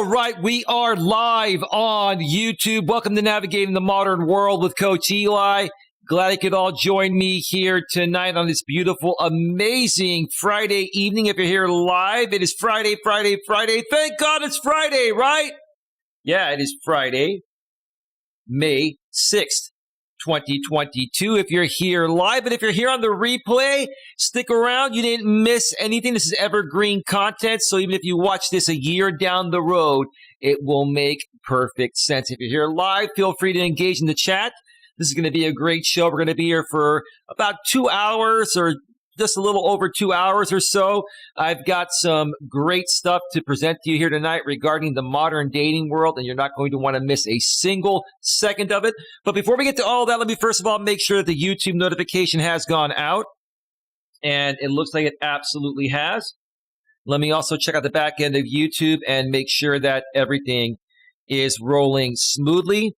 All right, we are live on YouTube. Welcome to Navigating the Modern World with Coach Eli. Glad you could all join me here tonight on this beautiful, amazing Friday evening. If you're here live, it is Friday. Thank God it's Friday, right? Yeah, it is Friday, May 6th. 2022 if you're here live, but if you're here on the replay, stick around. You didn't miss anything. This is evergreen content, so even if you watch this a year down the road, it will make perfect sense. If you're here live, feel free to engage in the chat. This is going to be a great show. We're going to be here for about 2 hours or just a little over 2 hours or so. I've got some great stuff to present to you here tonight regarding the modern dating world, and you're not going to want to miss a single second of it. But before we get to all that, let me first of all make sure that the YouTube notification has gone out, and it looks like it absolutely has. Let me also check out the back end of YouTube and make sure that everything is rolling smoothly.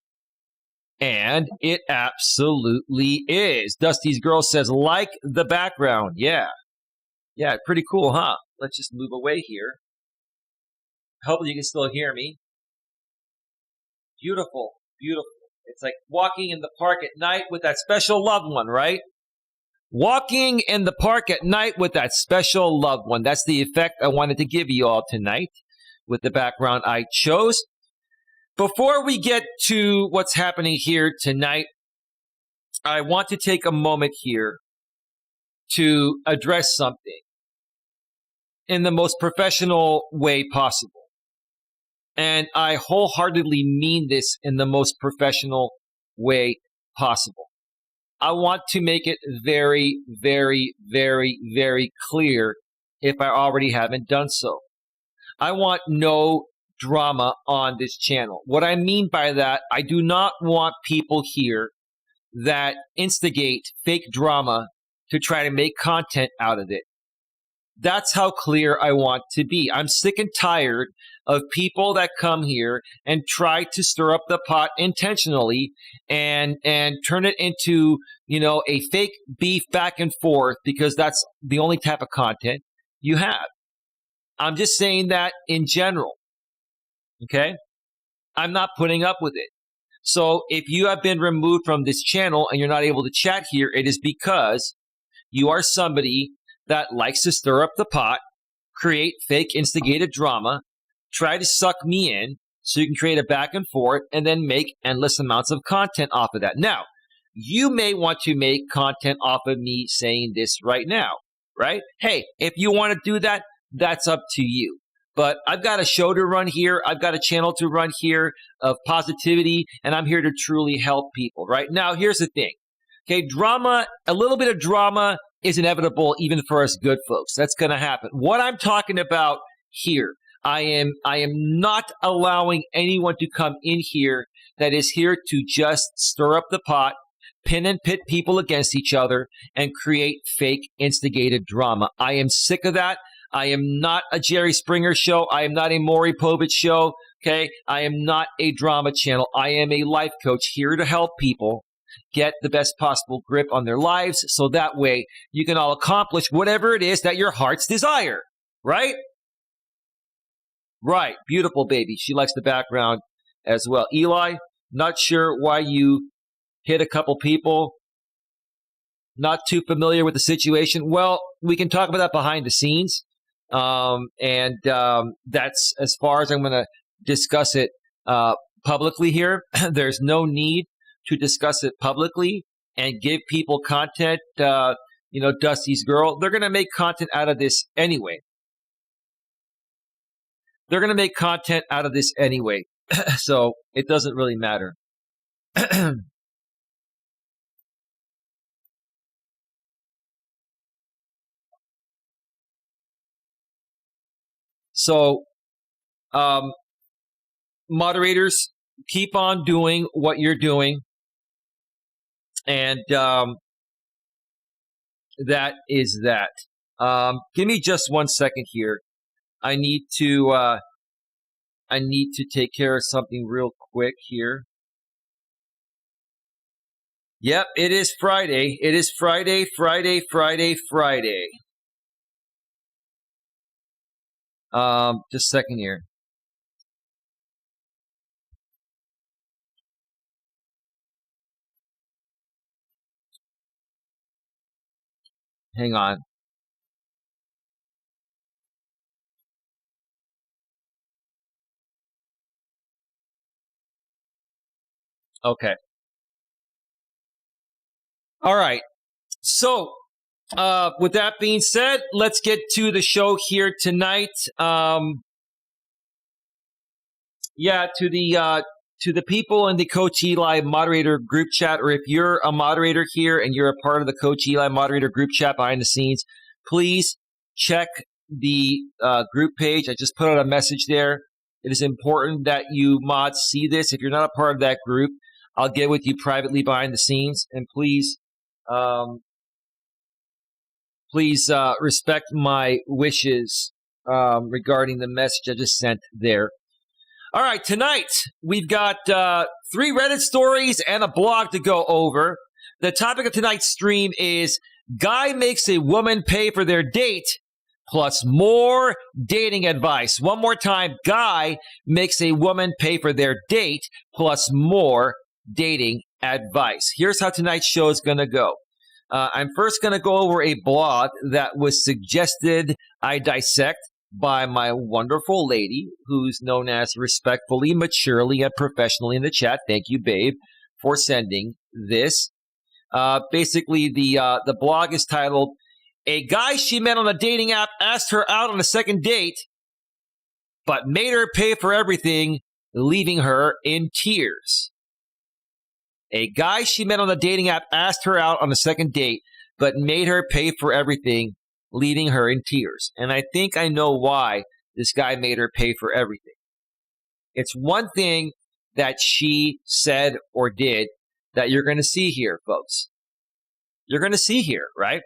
And it absolutely is. Dusty's girl says, like the background. Yeah, pretty cool, huh? Let's just move away here. Hopefully you can still hear me. Beautiful. It's like walking in the park at night with that special loved one, right? Walking in the park at night with that special loved one. That's the effect I wanted to give you all tonight with the background I chose. Before we get to what's happening here tonight, I want to take a moment here to address something in the most professional way possible. And I wholeheartedly mean this in the most professional way possible. I want to make it very, very, very, very clear if I already haven't done so. I want no drama on this channel. What I mean by that, I do not want people here that instigate fake drama to try to make content out of it. That's how clear I want to be. I'm sick and tired of people that come here and try to stir up the pot intentionally and turn it into, a fake beef back and forth because that's the only type of content you have. I'm just saying that in general. Okay? I'm not putting up with it. So if you have been removed from this channel and you're not able to chat here, it is because you are somebody that likes to stir up the pot, create fake instigated drama, try to suck me in so you can create a back and forth and then make endless amounts of content off of that. Now, you may want to make content off of me saying this right now, right? Hey, if you want to do that, that's up to you. But I've got a show to run here. I've got a channel to run here of positivity, and I'm here to truly help people, right? Now, here's the thing. Okay, drama, a little bit of drama is inevitable even for us good folks. That's going to happen. What I'm talking about here, I am not allowing anyone to come in here that is here to just stir up the pot, pin and pit people against each other, and create fake instigated drama. I am sick of that. I am not a Jerry Springer show. I am not a Maury Povich show. Okay. I am not a drama channel. I am a life coach here to help people get the best possible grip on their lives. So that way you can all accomplish whatever it is that your hearts desire. Right? Right. Beautiful baby. She likes the background as well. Eli, not sure why you hit a couple people. Not too familiar with the situation. Well, we can talk about that behind the scenes. That's as far as I'm going to discuss it publicly here. There's no need to discuss it publicly and give people content. Dusty's girl, they're going to make content out of this anyway. So it doesn't really matter. So, moderators, keep on doing what you're doing. And that is that. Give me just 1 second here. I need to take care of something real quick here. Yep, it is Friday. It is Friday. Just a second here. Hang on. Okay. All right. So, with that being said, let's get to the show here tonight. To the people in the Coach Eli moderator group chat, or if you're a moderator here and you're a part of the Coach Eli moderator group chat behind the scenes, please check the group page. I just put out a message there. It is important that you mods see this. If you're not a part of that group, I'll get with you privately behind the scenes, and please respect my wishes regarding the message I just sent there. All right, tonight we've got 3 Reddit stories and a blog to go over. The topic of tonight's stream is guy makes a woman pay for their date plus more dating advice. One more time, guy makes a woman pay for their date plus more dating advice. Here's how tonight's show is going to go. I'm first going to go over a blog that was suggested I dissect by my wonderful lady, who's known as respectfully, maturely, and professionally in the chat. Thank you, babe, for sending this. Basically, the blog is titled, "A guy she met on a dating app asked her out on a second date, but made her pay for everything, leaving her in tears." A guy she met on a dating app asked her out on a second date, but made her pay for everything, leaving her in tears. And I think I know why this guy made her pay for everything. It's one thing that she said or did that you're going to see here, folks. You're going to see here, right?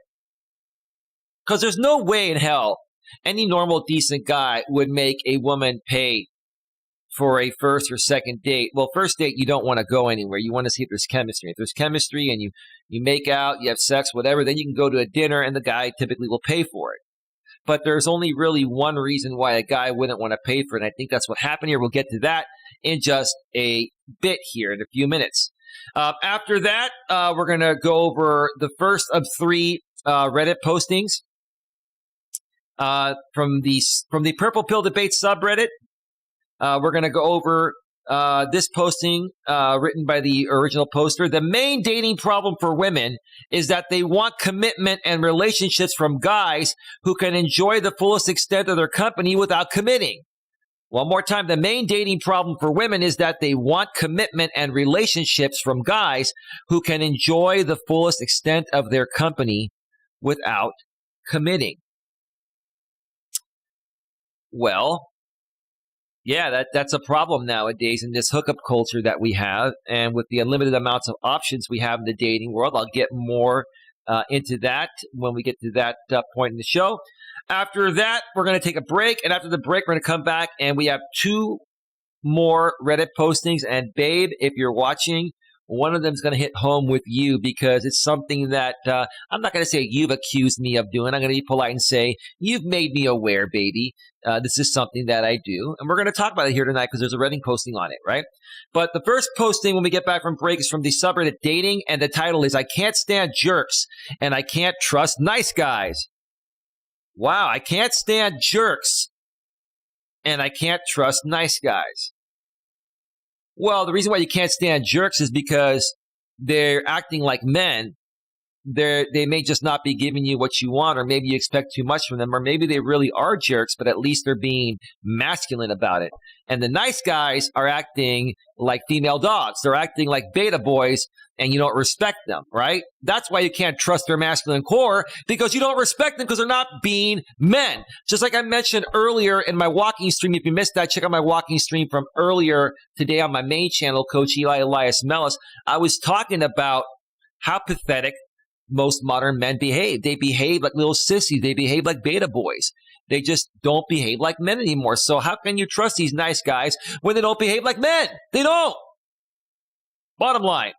Because there's no way in hell any normal, decent guy would make a woman pay for a first or second date. Well, first date, you don't want to go anywhere. You want to see if there's chemistry. If there's chemistry and you make out, you have sex, whatever, then you can go to a dinner and the guy typically will pay for it. But there's only really one reason why a guy wouldn't want to pay for it, and I think that's what happened here. We'll get to that in just a bit here, in a few minutes. After that, we're going to go over the first of 3 Reddit postings from the Purple Pill Debate subreddit. We're going to go over this posting written by the original poster. The main dating problem for women is that they want commitment and relationships from guys who can enjoy the fullest extent of their company without committing. One more time, the main dating problem for women is that they want commitment and relationships from guys who can enjoy the fullest extent of their company without committing. Well, yeah, that's a problem nowadays in this hookup culture that we have, and with the unlimited amounts of options we have in the dating world. I'll get more into that when we get to that point in the show. After that, we're going to take a break, and after the break, we're going to come back, and we have 2 more Reddit postings. And babe, if you're watching, one of them is going to hit home with you because it's something that I'm not going to say you've accused me of doing. I'm going to be polite and say, you've made me aware, baby. This is something that I do. And we're going to talk about it here tonight because there's a Reddit posting on it, right? But the first posting when we get back from break is from the subreddit Dating, and the title is, "I can't stand jerks and I can't trust nice guys." Wow, I can't stand jerks and I can't trust nice guys. Well, the reason why you can't stand jerks is because they're acting like men. They may just not be giving you what you want, or maybe you expect too much from them, or maybe they really are jerks, but at least they're being masculine about it. And the nice guys are acting like female dogs. They're acting like beta boys, and you don't respect them, right? That's why you can't trust their masculine core, because you don't respect them because they're not being men. Just like I mentioned earlier in my walking stream. If you missed that, check out my walking stream from earlier today on my main channel, Coach Eli, Elias Melas. I was talking about how pathetic most modern men behave. They behave like little sissies. They behave like beta boys. They just don't behave like men anymore. So how can you trust these nice guys when they don't behave like men? They don't. Bottom line.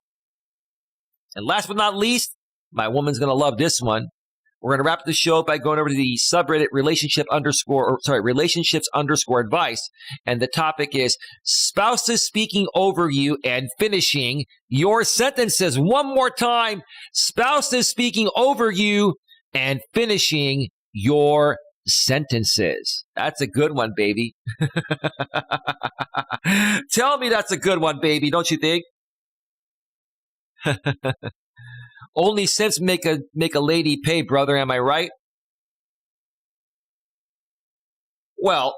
And last but not least, my woman's going to love this one. We're going to wrap the show by going over to the subreddit relationships_advice. And the topic is spouses speaking over you and finishing your sentences. One more time, spouses speaking over you and finishing your sentences. That's a good one, baby. Tell me that's a good one, baby, don't you think? Only simps make a lady pay, brother, am I right? Well,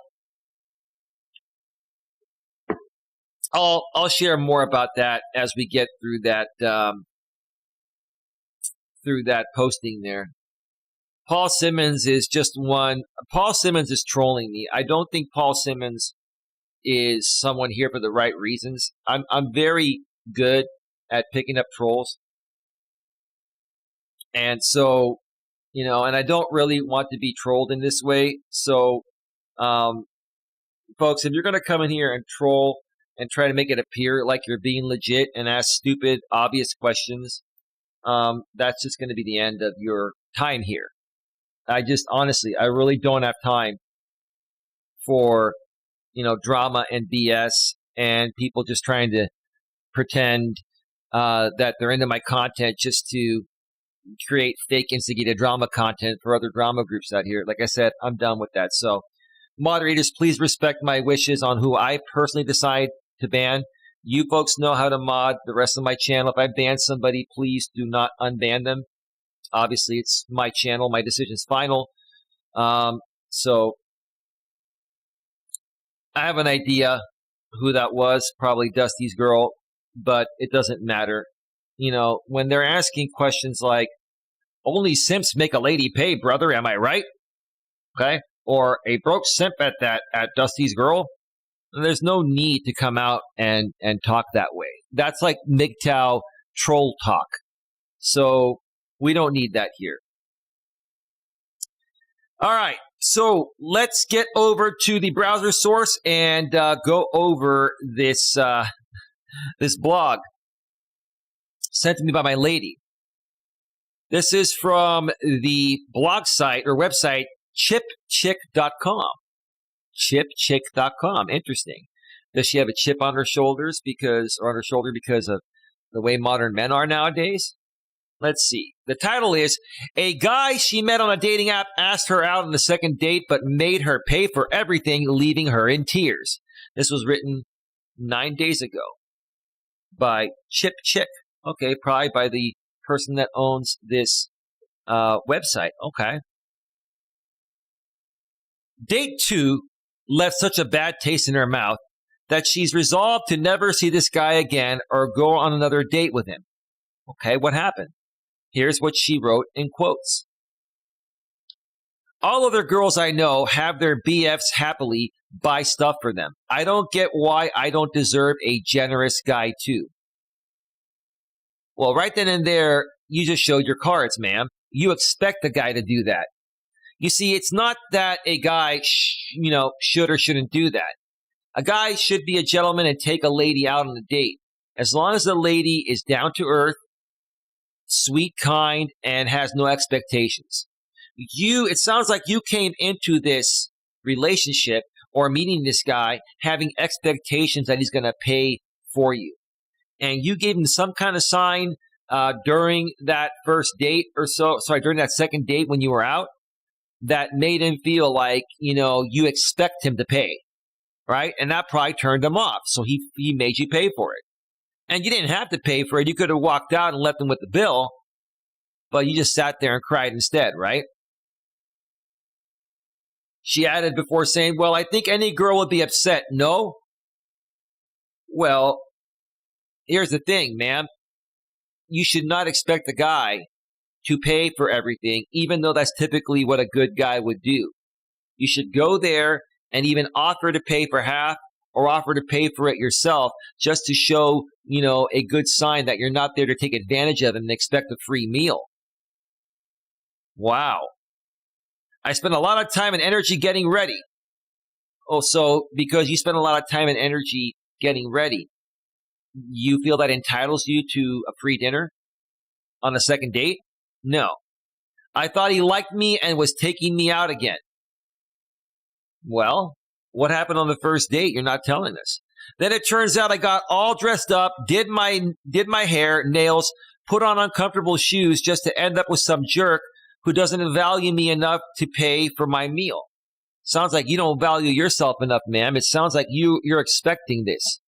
I'll share more about that as we get through that posting there. Paul Simmons is just one. Paul Simmons is trolling me. I don't think Paul Simmons is someone here for the right reasons. I'm very good at picking up trolls. And so, and I don't really want to be trolled in this way. So, folks, if you're going to come in here and troll and try to make it appear like you're being legit and ask stupid, obvious questions, that's just going to be the end of your time here. Honestly, I really don't have time for, drama and BS and people just trying to pretend that they're into my content just to create fake instigated drama content for other drama groups out here. Like I said, I'm done with that. So moderators, please respect my wishes on who I personally decide to ban. You folks know how to mod the rest of my channel. If I ban somebody, please do not unban them. Obviously, it's my channel. My decision's final. So I have an idea who that was, probably Dusty's girl, but it doesn't matter. When they're asking questions like, only simps make a lady pay, brother, am I right? Okay? Or a broke simp at Dusty's girl, there's no need to come out and talk that way. That's like MGTOW troll talk. So we don't need that here. All right. So let's get over to the browser source and go over this this blog sent to me by my lady. This is from the blog site or website chipchick.com. Chipchick.com. Interesting. Does she have a chip on her shoulders because of the way modern men are nowadays? Let's see. The title is, a guy she met on a dating app asked her out on the second date but made her pay for everything, leaving her in tears. This was written 9 days ago by Chip Chick. Okay, probably by the person that owns this website. Okay. Date 2 left such a bad taste in her mouth that she's resolved to never see this guy again or go on another date with him. Okay, what happened? Here's what she wrote in quotes. All other girls I know have their BFs happily buy stuff for them. I don't get why I don't deserve a generous guy too. Well, right then and there, you just showed your cards, ma'am. You expect the guy to do that. You see, it's not that a guy, should or shouldn't do that. A guy should be a gentleman and take a lady out on a date. As long as the lady is down to earth, sweet, kind, and has no expectations. It sounds like you came into this relationship or meeting this guy having expectations that he's going to pay for you. And you gave him some kind of sign during that first date during that second date when you were out, that made him feel like, you expect him to pay, right? And that probably turned him off. So he made you pay for it. And you didn't have to pay for it. You could have walked out and left him with the bill, but you just sat there and cried instead, right? She added before saying, well, I think any girl would be upset. No? Well, here's the thing, ma'am. You should not expect the guy to pay for everything, even though that's typically what a good guy would do. You should go there and even offer to pay for half or offer to pay for it yourself just to show, a good sign that you're not there to take advantage of him and expect a free meal. Wow. I spent a lot of time and energy getting ready. Oh, so because you spent a lot of time and energy getting ready, you feel that entitles you to a free dinner on a second date? No. I thought he liked me and was taking me out again. Well, what happened on the first date? You're not telling us. Then it turns out I got all dressed up, did my hair, nails, put on uncomfortable shoes just to end up with some jerk who doesn't value me enough to pay for my meal. Sounds like you don't value yourself enough, ma'am. It sounds like you're expecting this.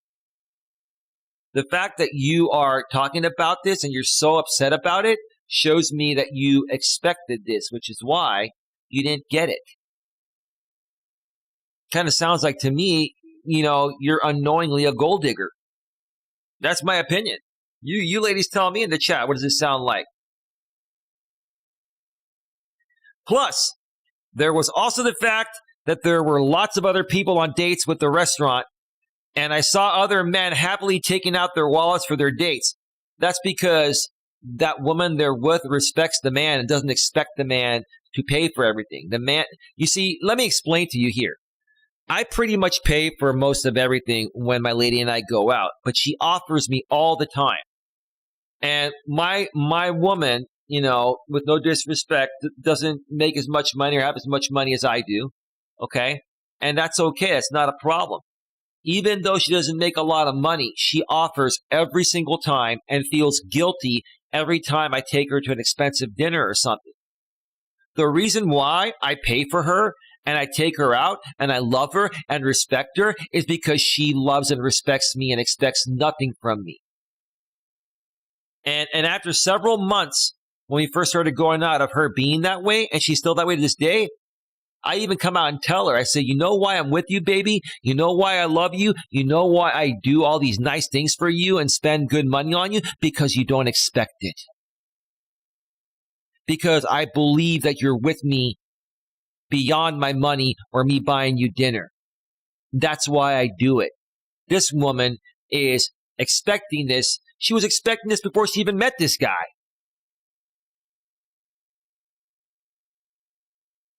The fact that you are talking about this and you're so upset about it shows me that you expected this, which is why you didn't get it. Kind of sounds like to me, you're unknowingly a gold digger. That's my opinion. You ladies tell me in the chat, what does this sound like? Plus, there was also the fact that there were lots of other people on dates with the restaurant, and I saw other men happily taking out their wallets for their dates. That's because that woman they're with respects the man and doesn't expect the man to pay for everything. The man, you see, let me explain to you here. I pretty much pay for most of everything when my lady and I go out, but she offers me all the time. And my woman, with no disrespect, doesn't make as much money or have as much money as I do, okay? And that's okay. That's not a problem. Even though she doesn't make a lot of money, she offers every single time and feels guilty every time I take her to an expensive dinner or something. The reason why I pay for her and I take her out and I love her and respect her is because she loves and respects me and expects nothing from me. And after several months, when we first started going out, of her being that way, and she's still that way to this day, I even come out and tell her, I say, you know why I'm with you, baby? You know why I love you? You know why I do all these nice things for you and spend good money on you? Because you don't expect it. Because I believe that you're with me beyond my money or me buying you dinner. That's why I do it. This woman is expecting this. She was expecting this before she even met this guy.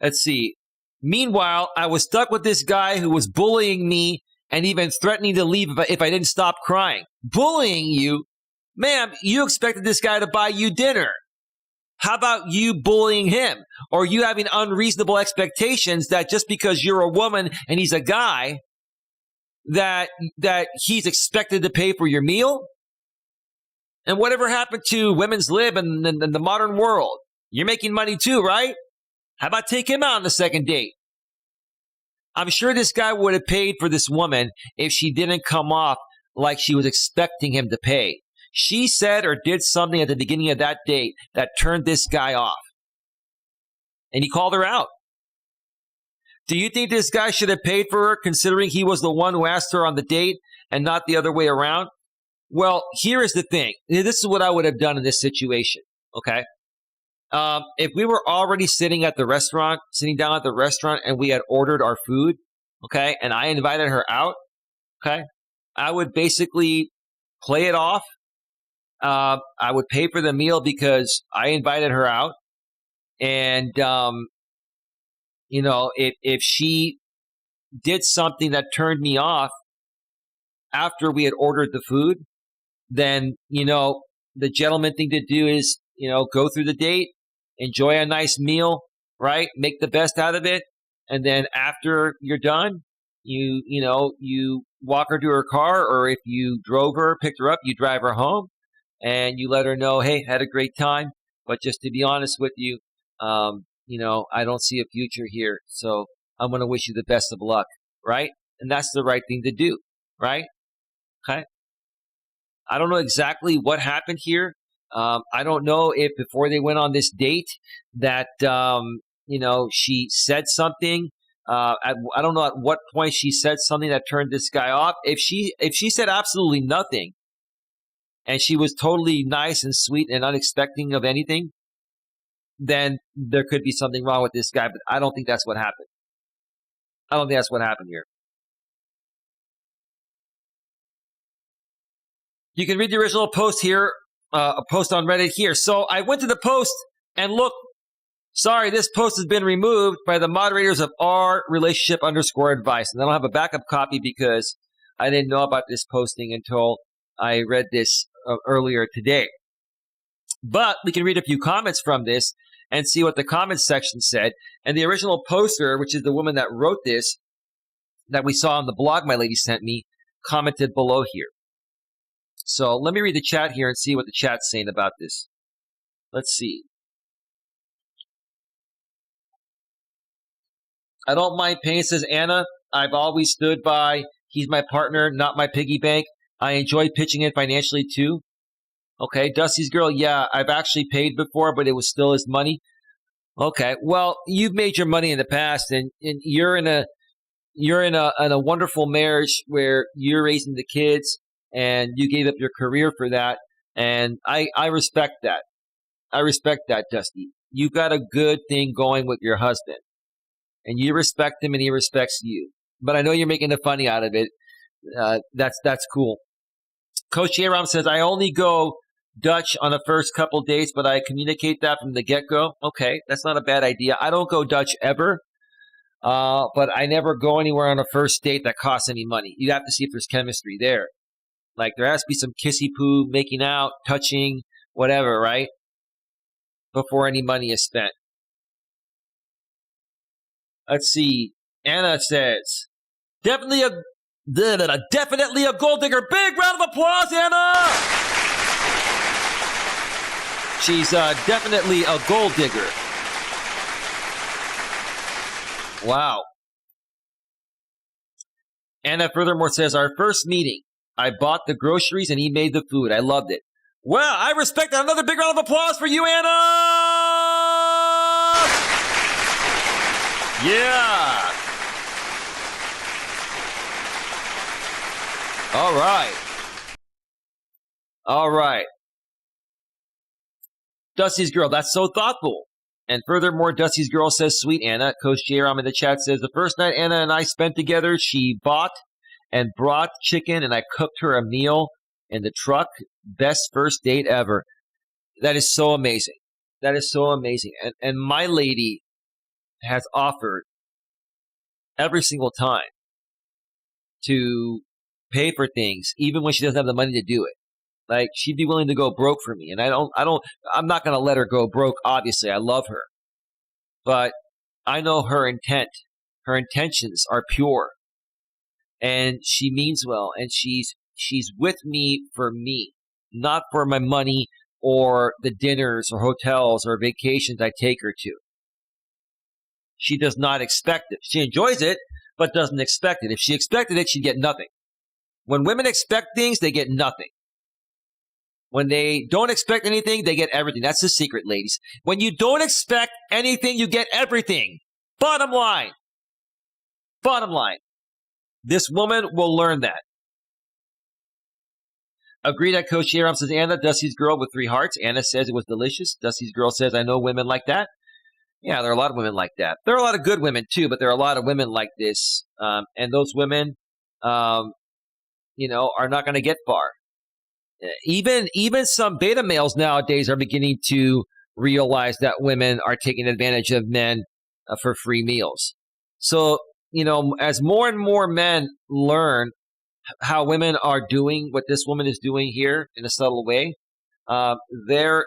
Let's see. Meanwhile, I was stuck with this guy who was bullying me and even threatening to leave if I didn't stop crying. Bullying you? Ma'am, you expected this guy to buy you dinner. How about you bullying him? Or you having unreasonable expectations that just because you're a woman and he's a guy, that he's expected to pay for your meal? And whatever happened to women's lib in the modern world? You're making money too, right? How about take him out on the second date? I'm sure this guy would have paid for this woman if she didn't come off like she was expecting him to pay. She said or did something at the beginning of that date that turned this guy off. And he called her out. Do you think this guy should have paid for her considering he was the one who asked her on the date and not the other way around? Well, here is the thing. This is what I would have done in this situation, okay? If we were already sitting down at the restaurant and we had ordered our food, okay, and I invited her out, okay, I would basically play it off. I would pay for the meal because I invited her out. And, if she did something that turned me off after we had ordered the food, then, the gentleman thing to do is, go through the date, enjoy a nice meal, right? Make the best out of it. And then after you're done, you walk her to her car, or if you drove her, picked her up, you drive her home and you let her know, hey, had a great time. But just to be honest with you, I don't see a future here. So I'm going to wish you the best of luck, right? And that's the right thing to do, right? Okay. I don't know exactly what happened here. I don't know if before they went on this date that, she said something. I don't know at what point she said something that turned this guy off. If she said absolutely nothing and she was totally nice and sweet and unexpecting of anything, then there could be something wrong with this guy. But I don't think that's what happened. I don't think that's what happened here. You can read the original post here, a post on Reddit here. So I went to the post and look, sorry, this post has been removed by the moderators of r_relationship_advice. And I don't have a backup copy because I didn't know about this posting until I read this earlier today. But we can read a few comments from this and see what the comments section said. And the original poster, which is the woman that wrote this, that we saw on the blog my lady sent me, commented below here. So let me read the chat here and see what the chat's saying about this. Let's see. I don't mind paying, says Anna. I've always stood by. He's my partner, not my piggy bank. I enjoy pitching in financially too. Okay, Dusty's girl, yeah, I've actually paid before, but it was still his money. Okay, well, you've made your money in the past, and you're in a wonderful marriage where you're raising the kids, and you gave up your career for that, and I respect that. I respect that, Dusty. You've got a good thing going with your husband, and you respect him, and he respects you. But I know you're making a funny out of it. That's cool. Coach Aram says, I only go Dutch on the first couple dates, but I communicate that from the get-go. Okay, that's not a bad idea. I don't go Dutch ever, but I never go anywhere on a first date that costs any money. You have to see if there's chemistry there. Like, there has to be some kissy-poo, making out, touching, whatever, right? Before any money is spent. Let's see. Anna says, definitely a gold digger. Big round of applause, Anna! She's definitely a gold digger. Wow. Anna furthermore says, our first meeting, I bought the groceries and he made the food. I loved it. Well, I respect that. Another big round of applause for you, Anna! Yeah. All right. All right. Dusty's girl, that's so thoughtful. And furthermore, Dusty's girl says, sweet Anna. Coach J-Ram in the chat says, the first night Anna and I spent together, she bought and brought chicken, and I cooked her a meal in the truck. Best first date ever. That is so amazing. That is so amazing. And my lady has offered every single time to pay for things, even when she doesn't have the money to do it. Like, she'd be willing to go broke for me. And I'm not going to let her go broke, obviously. I love her. But I know her intent. Her intentions are pure. And she means well. And she's with me for me, not for my money or the dinners or hotels or vacations I take her to. She does not expect it. She enjoys it, but doesn't expect it. If she expected it, she'd get nothing. When women expect things, they get nothing. When they don't expect anything, they get everything. That's the secret, ladies. When you don't expect anything, you get everything. Bottom line. Bottom line. This woman will learn that. Agreed that Coach Aram says, Anna, Dusty's girl with 3 hearts. Anna says it was delicious. Dusty's girl says, I know women like that. Yeah, there are a lot of women like that. There are a lot of good women, too, but there are a lot of women like this. And those women, are not going to get far. Even some beta males nowadays are beginning to realize that women are taking advantage of men for free meals. So, as more and more men learn how women are doing what this woman is doing here in a subtle way, they're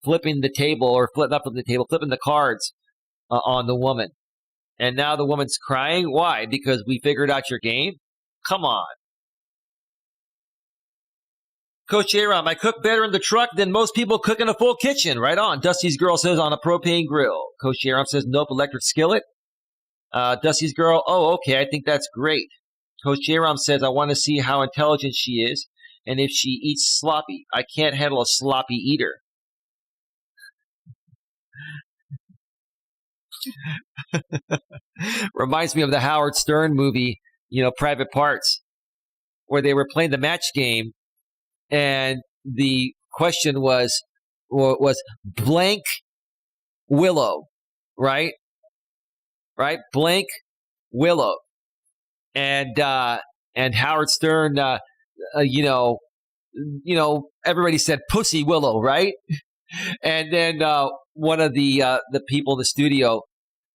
flipping the table or flipping the cards on the woman. And now the woman's crying. Why? Because we figured out your game? Come on. Coach Aram, I cook better in the truck than most people cook in a full kitchen. Right on. Dusty's girl says on a propane grill. Coach Aram says nope, electric skillet. Dusty's girl, oh, okay, I think that's great. Coach Aram says I want to see how intelligent she is and if she eats sloppy. I can't handle a sloppy eater. Reminds me of the Howard Stern movie, Private Parts, where they were playing the match game. And the question was blank Willow, right? Right? Blank Willow. And Howard Stern, everybody said Pussy Willow, right? And then one of the people in the studio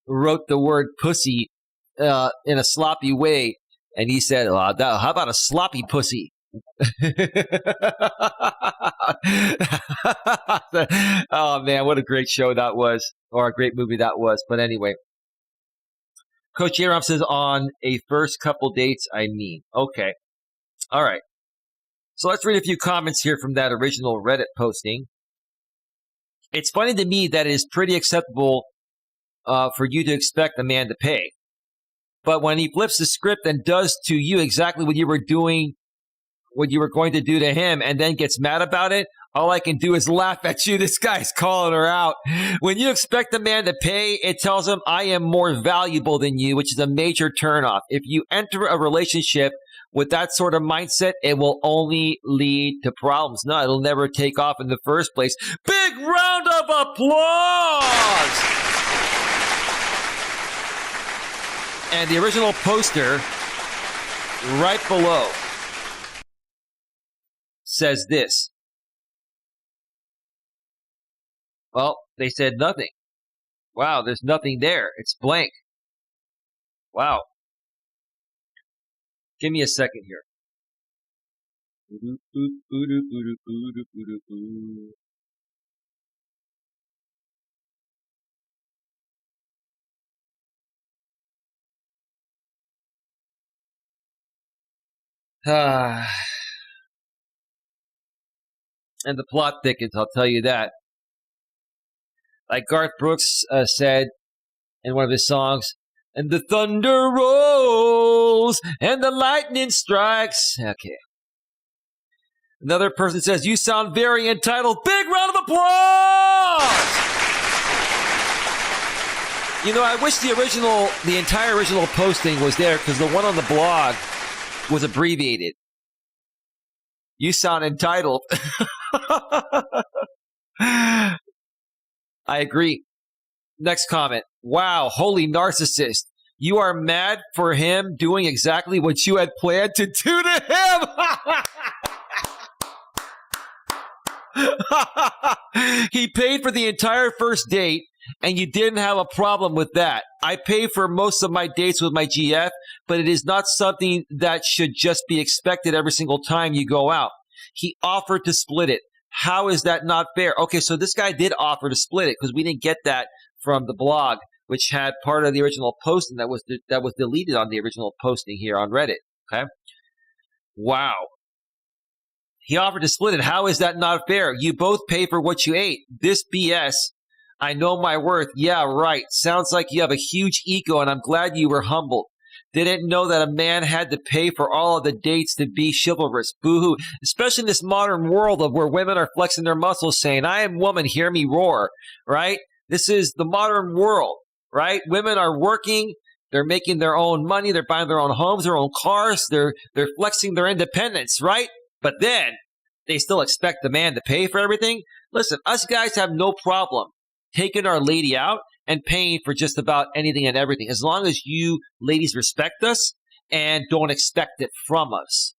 wrote the word pussy in a sloppy way. And he said, how about a sloppy pussy? Oh man, what a great show that was, or a great movie that was. But anyway, Coach Aram says on a first couple dates, I mean. Okay. All right. So let's read a few comments here from that original Reddit posting. It's funny to me that it is pretty acceptable for you to expect a man to pay. But when he flips the script and does to you exactly what you were doing, what you were going to do to him, and then gets mad about it, all I can do is laugh at you. This guy's calling her out. When you expect a man to pay, it tells him, I am more valuable than you, which is a major turnoff. If you enter a relationship with that sort of mindset, it will only lead to problems. No, it'll never take off in the first place. Big round of applause! And the original poster right below says this. Well, they said nothing. Wow, there's nothing there. It's blank. Wow. Give me a second here. And the plot thickens, I'll tell you that. Like Garth Brooks said in one of his songs, and the thunder rolls and the lightning strikes. Okay. Another person says, you sound very entitled. Big round of applause! You know, I wish the entire original posting was there because the one on the blog was abbreviated. You sound entitled. I agree. Next comment. Wow, holy narcissist. You are mad for him doing exactly what you had planned to do to him. He paid for the entire first date, and you didn't have a problem with that. I pay for most of my dates with my GF, but it is not something that should just be expected every single time you go out. He offered to split it. How is that not fair? Okay, so this guy did offer to split it because we didn't get that from the blog, which had part of the original posting that was deleted on the original posting here on Reddit. Okay, wow. He offered to split it. How is that not fair? You both pay for what you ate. This BS. I know my worth. Yeah, right. Sounds like you have a huge ego, and I'm glad you were humbled. Didn't know that a man had to pay for all of the dates to be chivalrous. Boo-hoo. Especially in this modern world of where women are flexing their muscles saying, I am woman, hear me roar, right? This is the modern world, right? Women are working. They're making their own money. They're buying their own homes, their own cars. They're flexing their independence, right? But then they still expect the man to pay for everything. Listen, us guys have no problem taking our lady out and paying for just about anything and everything, as long as you ladies respect us and don't expect it from us,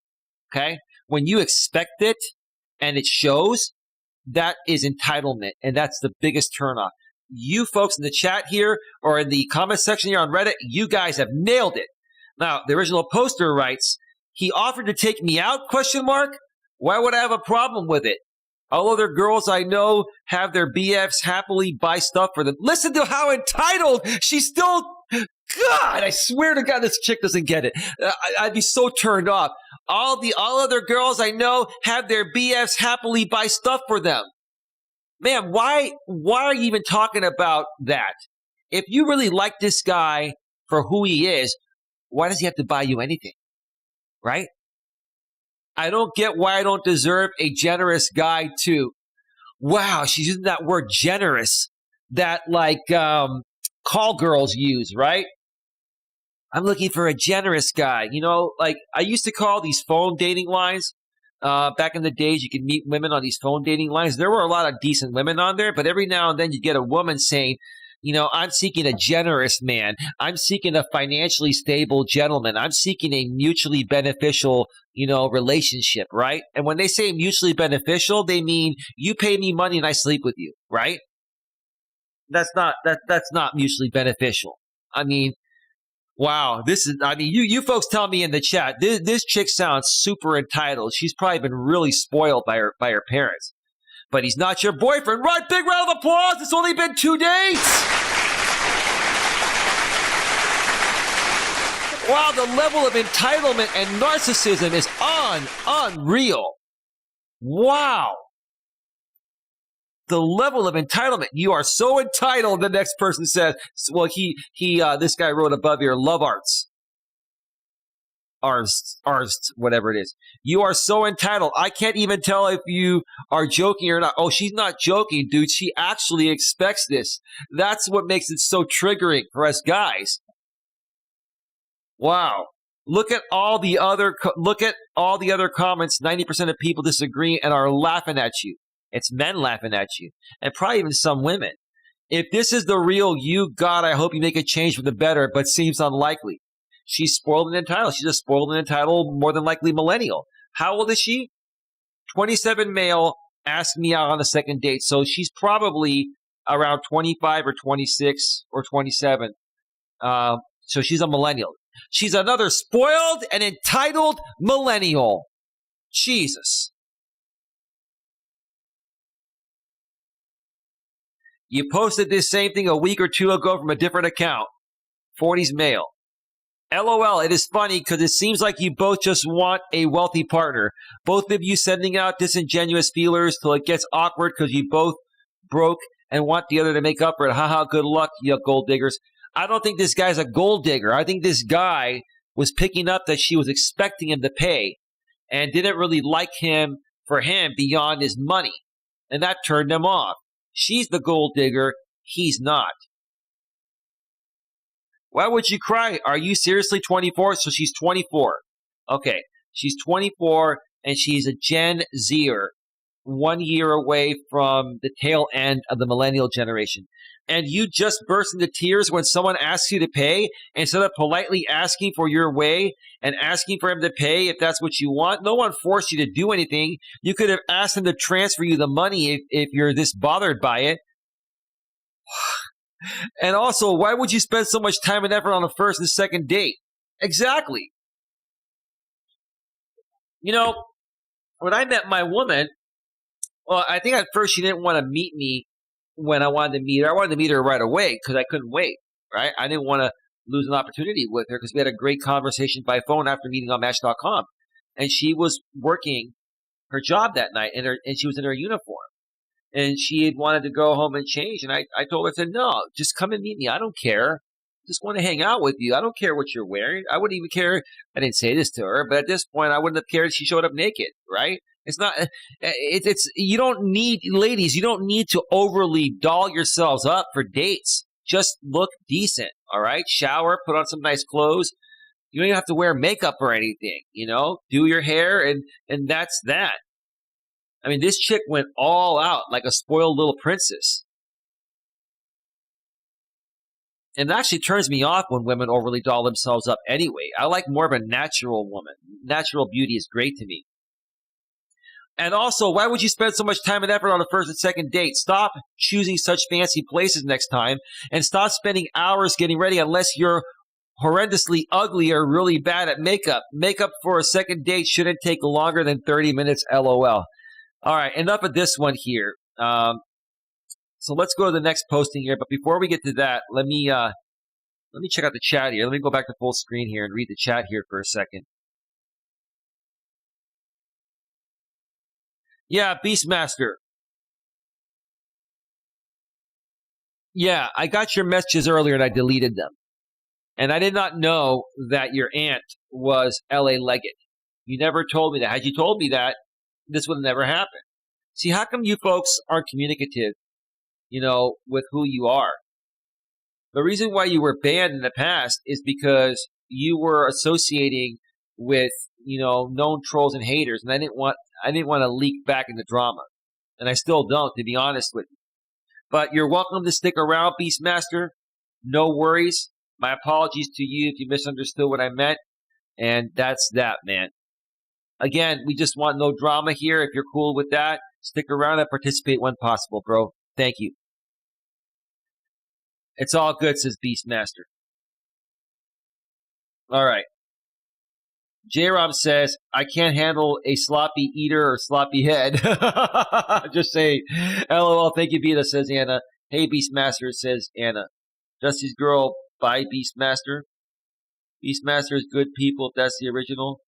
okay? When you expect it and it shows, that is entitlement, and that's the biggest turnoff. You folks in the chat here or in the comment section here on Reddit, you guys have nailed it. Now, the original poster writes, he offered to take me out, ? Why would I have a problem with it? All other girls I know have their BFs happily buy stuff for them. Listen to how entitled she's still. God, I swear to God, this chick doesn't get it. I'd be so turned off. All other girls I know have their BFs happily buy stuff for them. Man, why are you even talking about that? If you really like this guy for who he is, why does he have to buy you anything? Right? I don't get why I don't deserve a generous guy too. Wow, she's using that word generous that call girls use, right? I'm looking for a generous guy. You know, like I used to call these phone dating lines. Back in the days, you could meet women on these phone dating lines. There were a lot of decent women on there, but every now and then you get a woman saying, you know, I'm seeking a generous man. I'm seeking a financially stable gentleman. I'm seeking a mutually beneficial, relationship, right? And when they say mutually beneficial, they mean you pay me money and I sleep with you, right? That's not mutually beneficial. I mean, wow, you folks tell me in the chat, this chick sounds super entitled. She's probably been really spoiled by her parents. But he's not your boyfriend. Right, big round of applause. It's only been 2 dates. Wow, the level of entitlement and narcissism is unreal. Wow. The level of entitlement. You are so entitled, the next person says. Well, this guy wrote above here, love arts. Arst, whatever it is. You are so entitled. I can't even tell if you are joking or not. Oh, she's not joking, dude. She actually expects this. That's what makes it so triggering for us guys. Wow. Look at all the other comments. 90% of people disagree and are laughing at you. It's men laughing at you, and probably even some women. If this is the real you, God, I hope you make a change for the better, but seems unlikely. She's spoiled and entitled. She's a spoiled and entitled, more than likely millennial. How old is she? 27 male, asked me out on a second date. So she's probably around 25 or 26 or 27. So she's a millennial. She's another spoiled and entitled millennial. Jesus. You posted this same thing a week or two ago from a different account. 40s male. LOL, it is funny because it seems like you both just want a wealthy partner. Both of you sending out disingenuous feelers till it gets awkward because you both broke and want the other to make up for it. Haha, good luck, you gold diggers. I don't think this guy's a gold digger. I think this guy was picking up that she was expecting him to pay and didn't really like him for him beyond his money. And that turned him off. She's the gold digger. He's not. Why would you cry? Are you seriously 24? So she's 24. Okay. She's 24 and she's a Gen Zer, 1 year away from the tail end of the millennial generation. And you just burst into tears when someone asks you to pay instead of politely asking for your way and asking for him to pay if that's what you want. No one forced you to do anything. You could have asked him to transfer you the money if you're this bothered by it. And also, why would you spend so much time and effort on a first and second date? Exactly. You know, when I met my woman, well, I think at first she didn't want to meet me when I wanted to meet her. I wanted to meet her right away because I couldn't wait, right? I didn't want to lose an opportunity with her because we had a great conversation by phone after meeting on Match.com. And she was working her job that night, and she was in her uniform. And she had wanted to go home and change. And I told her, I said, no, just come and meet me. I don't care. Just want to hang out with you. I don't care what you're wearing. I wouldn't even care. I didn't say this to her, but at this point, I wouldn't have cared if she showed up naked, right? It's not, you don't need, ladies, you don't need to overly doll yourselves up for dates. Just look decent, all right? Shower, put on some nice clothes. You don't even have to wear makeup or anything, do your hair and that's that. I mean, this chick went all out like a spoiled little princess. And it actually turns me off when women overly doll themselves up anyway. I like more of a natural woman. Natural beauty is great to me. And also, why would you spend so much time and effort on a first and second date? Stop choosing such fancy places next time and stop spending hours getting ready unless you're horrendously ugly or really bad at makeup. Makeup for a second date shouldn't take longer than 30 minutes, LOL. All right, enough of this one here. So let's go to the next posting here. But before we get to that, let me check out the chat here. Let me go back to full screen here and read the chat here for a second. Yeah, Beastmaster. Yeah, I got your messages earlier and I deleted them. And I did not know that your aunt was L.A. Leggett. You never told me that. Had you told me that, this would have never happened. See, how come you folks aren't communicative, with who you are? The reason why you were banned in the past is because you were associating with, known trolls and haters, and I didn't want to leak back into drama. And I still don't, to be honest with you. But you're welcome to stick around, Beastmaster. No worries. My apologies to you if you misunderstood what I meant. And that's that, man. Again, we just want no drama here. If you're cool with that, stick around and participate when possible, bro. Thank you. It's all good, says Beastmaster. All right. J-Rob says, I can't handle a sloppy eater or sloppy head. Just say, LOL, thank you, Vita, says Anna. Hey, Beastmaster, says Anna. Dusty's girl, bye, Beastmaster. Beastmaster is good people, if that's the original.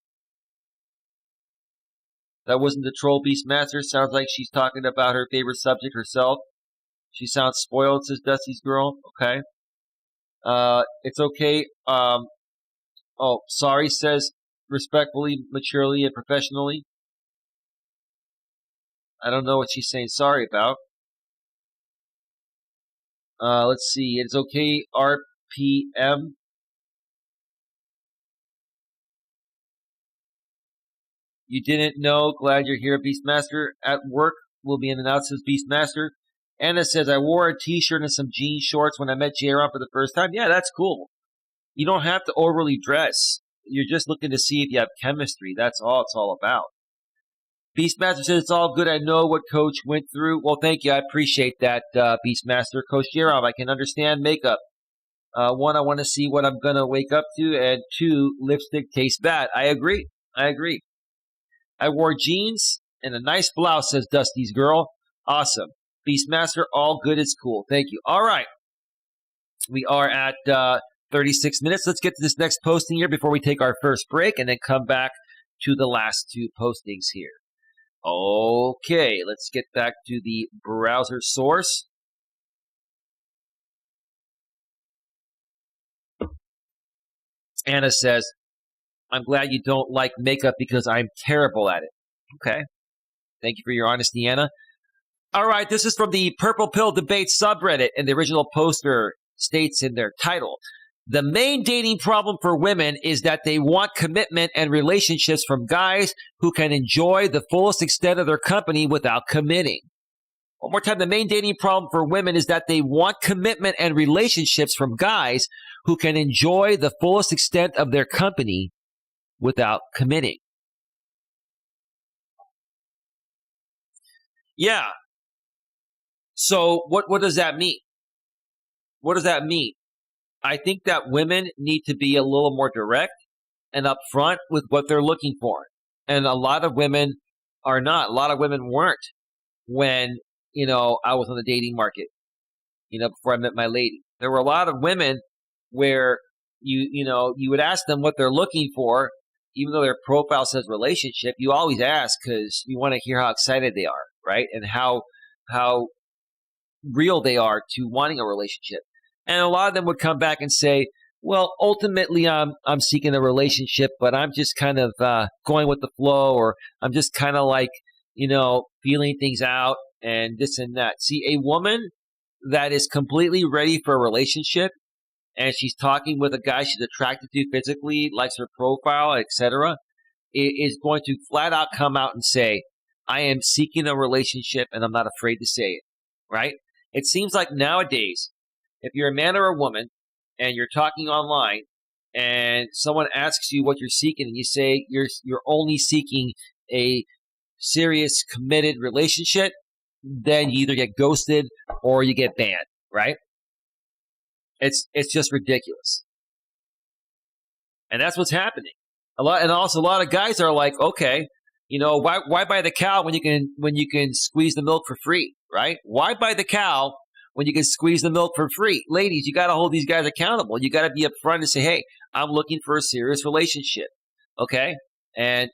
That wasn't the troll Beastmaster. Sounds like she's talking about her favorite subject herself. She sounds spoiled, says Dusty's girl. Okay. It's okay. Sorry, says respectfully, maturely, and professionally. I don't know what she's saying sorry about. Let's see. It's okay, RPM. You didn't know. Glad you're here, Beastmaster. At work, will be announced as Beastmaster. Anna says, I wore a t-shirt and some jean shorts when I met J-Ron for the first time. Yeah, that's cool. You don't have to overly dress. You're just looking to see if you have chemistry. That's all it's all about. Beastmaster says, it's all good. I know what Coach went through. Well, thank you. I appreciate that, Beastmaster. Coach J-Ron, I can understand makeup. One, I want to see what I'm going to wake up to. And two, lipstick tastes bad. I agree. I wore jeans and a nice blouse, says Dusty's girl. Awesome. Beastmaster, all good. It's cool. Thank you. All right. We are at 36 minutes. Let's get to this next posting here before we take our first break and then come back to the last two postings here. Okay, let's get back to the browser source. Anna says, I'm glad you don't like makeup because I'm terrible at it. Okay. Thank you for your honesty, Anna. All right, this is from the Purple Pill Debate subreddit, and the original poster states in their title, the main dating problem for women is that they want commitment and relationships from guys who can enjoy the fullest extent of their company without committing. One more time, the main dating problem for women is that they want commitment and relationships from guys who can enjoy the fullest extent of their company without committing. Yeah. So what does that mean? What does that mean? I think that women need to be a little more direct and upfront with what they're looking for. And a lot of women are not. A lot of women weren't when, I was on the dating market, before I met my lady. There were a lot of women where you would ask them what they're looking for, even though their profile says relationship. You always ask because you want to hear how excited they are, right? And how real they are to wanting a relationship. And a lot of them would come back and say, well, ultimately I'm seeking a relationship, but I'm just kind of going with the flow, or I'm just kind of like, feeling things out and this and that. See, a woman that is completely ready for a relationship and she's talking with a guy she's attracted to physically, likes her profile, etc., is going to flat out come out and say, I am seeking a relationship and I'm not afraid to say it, right? It seems like nowadays, if you're a man or a woman and you're talking online and someone asks you what you're seeking and you say you're only seeking a serious committed relationship, then you either get ghosted or you get banned, right? It's just ridiculous. And that's what's happening. A lot of guys are like, okay, why buy the cow when you can squeeze the milk for free, right? Why buy the cow when you can squeeze the milk for free? Ladies, you got to hold these guys accountable. You got to be upfront and say, hey, I'm looking for a serious relationship. Okay. And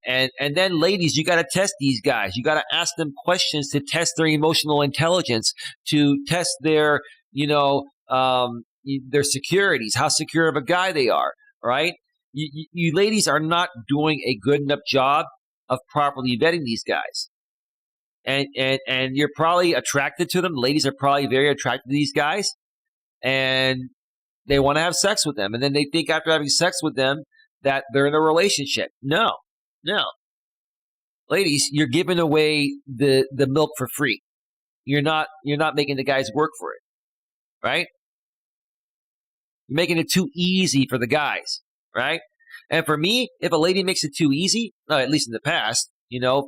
then ladies, you got to test these guys. You got to ask them questions to test their emotional intelligence, to test their, their securities, how secure of a guy they are. Right. You ladies are not doing a good enough job of properly vetting these guys. And you're probably attracted to them. Ladies are probably very attracted to these guys, and they want to have sex with them. And then they think after having sex with them that they're in a relationship. No. Ladies, you're giving away the milk for free. You're not making the guys work for it, right? You're making it too easy for the guys, right? And for me, if a lady makes it too easy, at least in the past,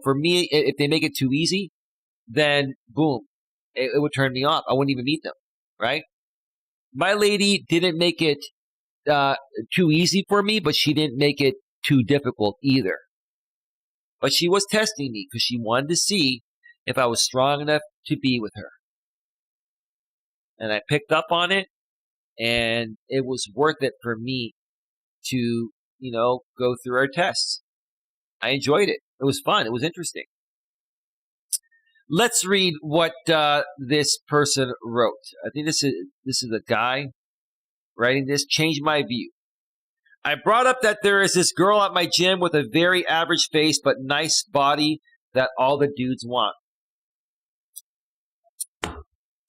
for me, if they make it too easy, then boom, it would turn me off. I wouldn't even meet them, right? My lady didn't make it too easy for me, but she didn't make it too difficult either. But she was testing me because she wanted to see if I was strong enough to be with her. And I picked up on it, and it was worth it for me to, go through our tests. I enjoyed it. It was fun. It was interesting. Let's read what this person wrote. I think this is a guy writing this. Changed my view. I brought up that there is this girl at my gym with a very average face but nice body that all the dudes want.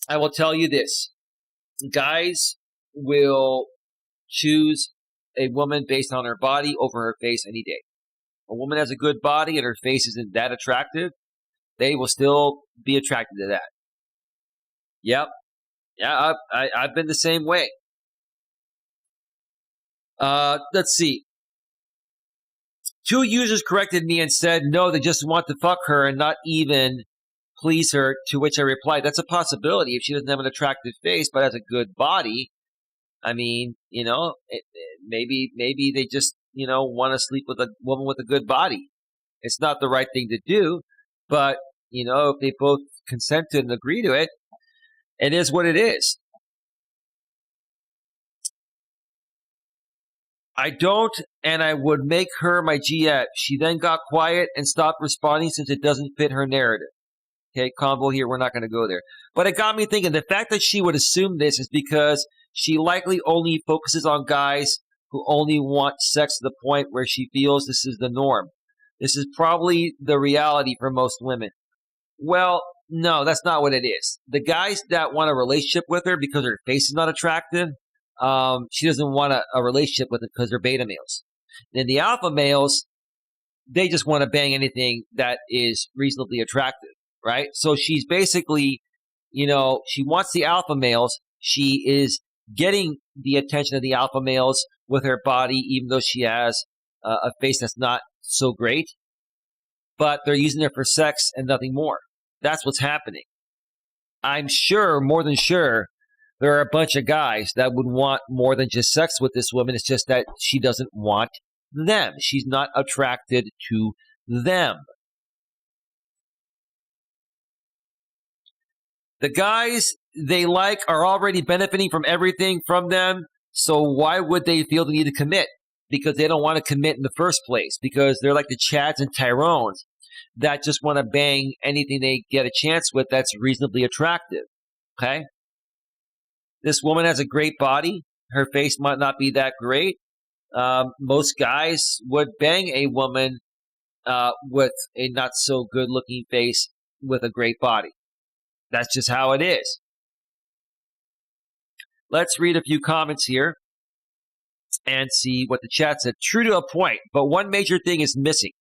I will tell you this. Guys will choose a woman based on her body over her face any day. A woman has a good body and her face isn't that attractive, they will still be attracted to that. Yep. Yeah, I've been the same way. Let's see. 2 users corrected me and said, no, they just want to fuck her and not even please her, to which I replied, that's a possibility if she doesn't have an attractive face but has a good body. I mean, maybe they just, want to sleep with a woman with a good body. It's not the right thing to do, but, if they both consent to it and agree to it, it is what it is. I don't, and I would make her my GF. She then got quiet and stopped responding since it doesn't fit her narrative. Okay, convo here, we're not going to go there. But it got me thinking, the fact that she would assume this is because she likely only focuses on guys who only want sex to the point where she feels this is the norm. This is probably the reality for most women. Well, no, that's not what it is. The guys that want a relationship with her because her face is not attractive, she doesn't want a relationship with them because they're beta males. And the alpha males, they just want to bang anything that is reasonably attractive, right? So she's basically, she wants the alpha males. She is getting the attention of the alpha males with her body, even though she has a face that's not so great. But they're using her for sex and nothing more. That's what's happening. I'm sure, more than sure, there are a bunch of guys that would want more than just sex with this woman. It's just that she doesn't want them. She's not attracted to them. The guys they like are already benefiting from everything from them, so why would they feel the need to commit? Because they don't want to commit in the first place, because they're like the Chads and Tyrones that just want to bang anything they get a chance with that's reasonably attractive, okay? This woman has a great body. Her face might not be that great. Most guys would bang a woman with a not so good looking face with a great body. That's just how it is. Let's read a few comments here and see what the chat said. True to a point, but one major thing is missing.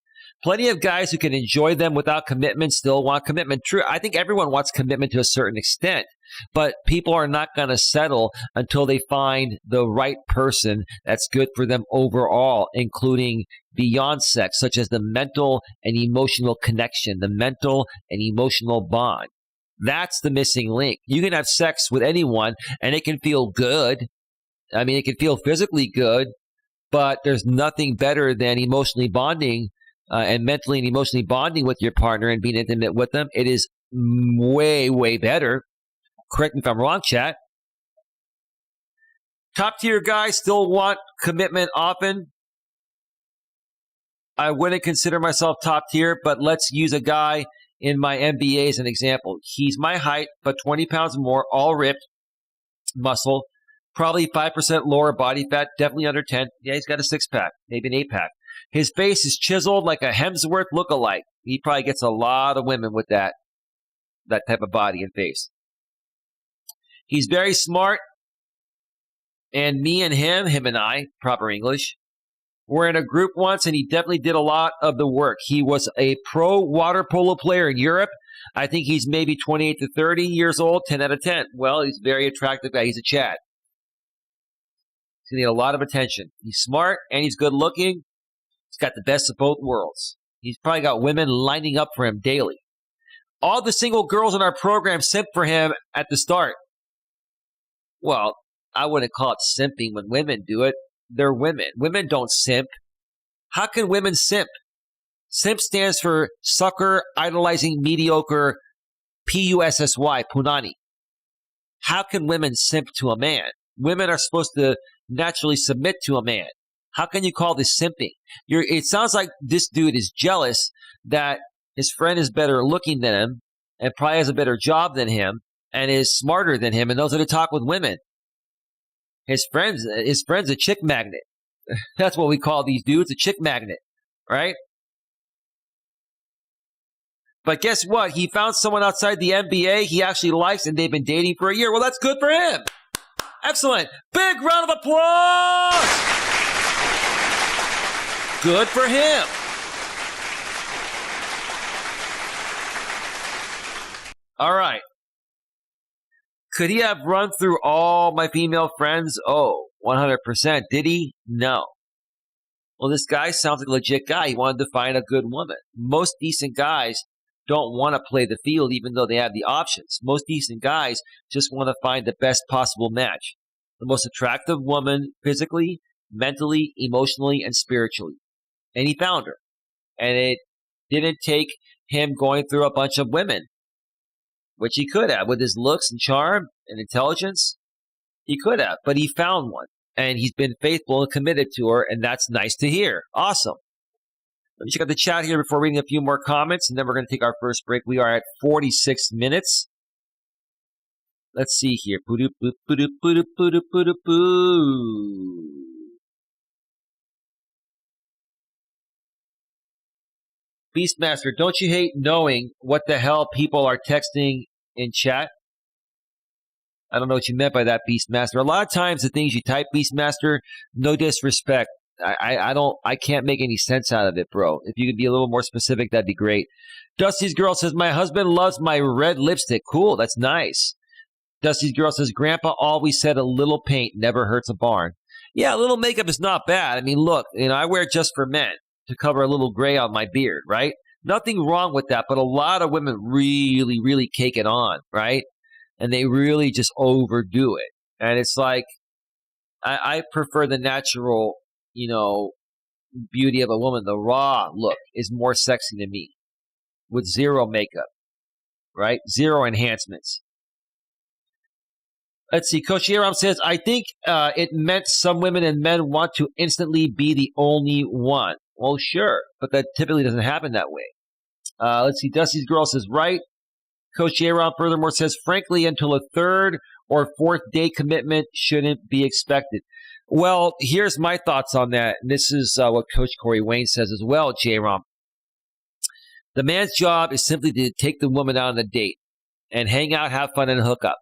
Plenty of guys who can enjoy them without commitment still want commitment. True, I think everyone wants commitment to a certain extent, but people are not going to settle until they find the right person that's good for them overall, including beyond sex, such as the mental and emotional connection, the mental and emotional bond. That's the missing link. You can have sex with anyone and it can feel good. I mean, it can feel physically good, but there's nothing better than emotionally bonding and mentally and emotionally bonding with your partner and being intimate with them. It is way, way better. Correct me if I'm wrong, chat. Top tier guys still want commitment often. I wouldn't consider myself top tier, but let's use a guy in my NBA as an example. He's my height, but 20 pounds more, all ripped, muscle, probably 5% lower body fat, definitely under 10. Yeah, he's got a 6-pack, maybe an 8-pack. His face is chiseled like a Hemsworth lookalike. He probably gets a lot of women with that type of body and face. He's very smart, and me and him and I, proper English, were in a group once, and he definitely did a lot of the work. He was a pro water polo player in Europe. I think he's maybe 28 to 30 years old, 10 out of 10. Well, he's a very attractive guy. He's a Chad. He's going to get a lot of attention. He's smart, and he's good looking. He's got the best of both worlds. He's probably got women lining up for him daily. All the single girls in our program simped for him at the start. Well, I wouldn't call it simping when women do it. They're women. Women don't simp. How can women simp? Simp stands for sucker, idolizing, mediocre, P-U-S-S-Y, punani. How can women simp to a man? Women are supposed to naturally submit to a man. How can you call this simping? It sounds like this dude is jealous that his friend is better looking than him and probably has a better job than him and is smarter than him and knows how to talk with women. His friend's a chick magnet. That's what we call these dudes, a chick magnet, right? But guess what? He found someone outside the NBA he actually likes, and they've been dating for a year. Well, that's good for him. Excellent. Big round of applause. Good for him. All right. Could he have run through all my female friends? Oh, 100%. Did he? No. Well, this guy sounds like a legit guy. He wanted to find a good woman. Most decent guys don't want to play the field even though they have the options. Most decent guys just want to find the best possible match. The most attractive woman physically, mentally, emotionally, and spiritually. And he found her. And it didn't take him going through a bunch of women, which he could have with his looks and charm and intelligence. He could have, but he found one. And he's been faithful and committed to her, and that's nice to hear. Awesome. Let me check out the chat here before reading a few more comments, and then we're going to take our first break. We are at 46 minutes. Let's see here. Beastmaster, don't you hate knowing what the hell people are texting in chat? I don't know what you meant by that, Beastmaster. A lot of times the things you type, Beastmaster, no disrespect. I can't make any sense out of it, bro. If you could be a little more specific, that'd be great. Dusty's girl says, my husband loves my red lipstick. Cool, that's nice. Dusty's girl says, Grandpa always said a little paint never hurts a barn. Yeah, a little makeup is not bad. I mean, look, I wear it just for men to cover a little gray on my beard, right? Nothing wrong with that, but a lot of women really, really cake it on, right? And they really just overdo it. And it's like, I prefer the natural, beauty of a woman. The raw look is more sexy to me with zero makeup, right? Zero enhancements. Let's see. Coach Eli says, I think it meant some women and men want to instantly be the only one. Well, sure, but that typically doesn't happen that way. Let's see. Dusty's girl says, right. Coach Aaron furthermore says, frankly, until a third or fourth day commitment shouldn't be expected. Well, here's my thoughts on that. And this is what Coach Corey Wayne says as well, J-Rom. The man's job is simply to take the woman out on a date and hang out, have fun, and hook up.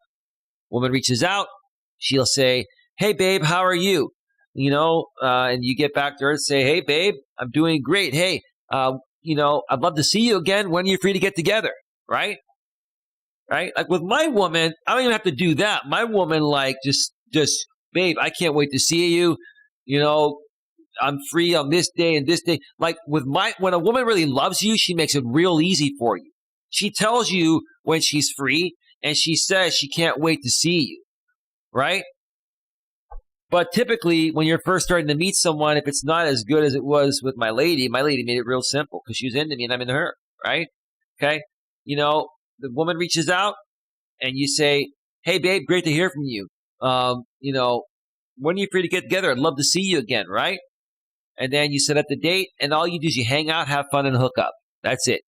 Woman reaches out. She'll say, hey, babe, how are you? And you get back to her and say, hey, babe, I'm doing great. Hey, I'd love to see you again. When are you free to get together? Right? Right? Like with my woman, I don't even have to do that. My woman, just, babe, I can't wait to see you. I'm free on this day and this day. Like when a woman really loves you, she makes it real easy for you. She tells you when she's free and she says she can't wait to see you. Right? But typically, when you're first starting to meet someone, if it's not as good as it was with my lady made it real simple because she was into me and I'm into her. Right? Okay? The woman reaches out and you say, hey, babe, great to hear from you. When are you free to get together? I'd love to see you again, right? And then you set up the date and all you do is you hang out, have fun, and hook up. That's it.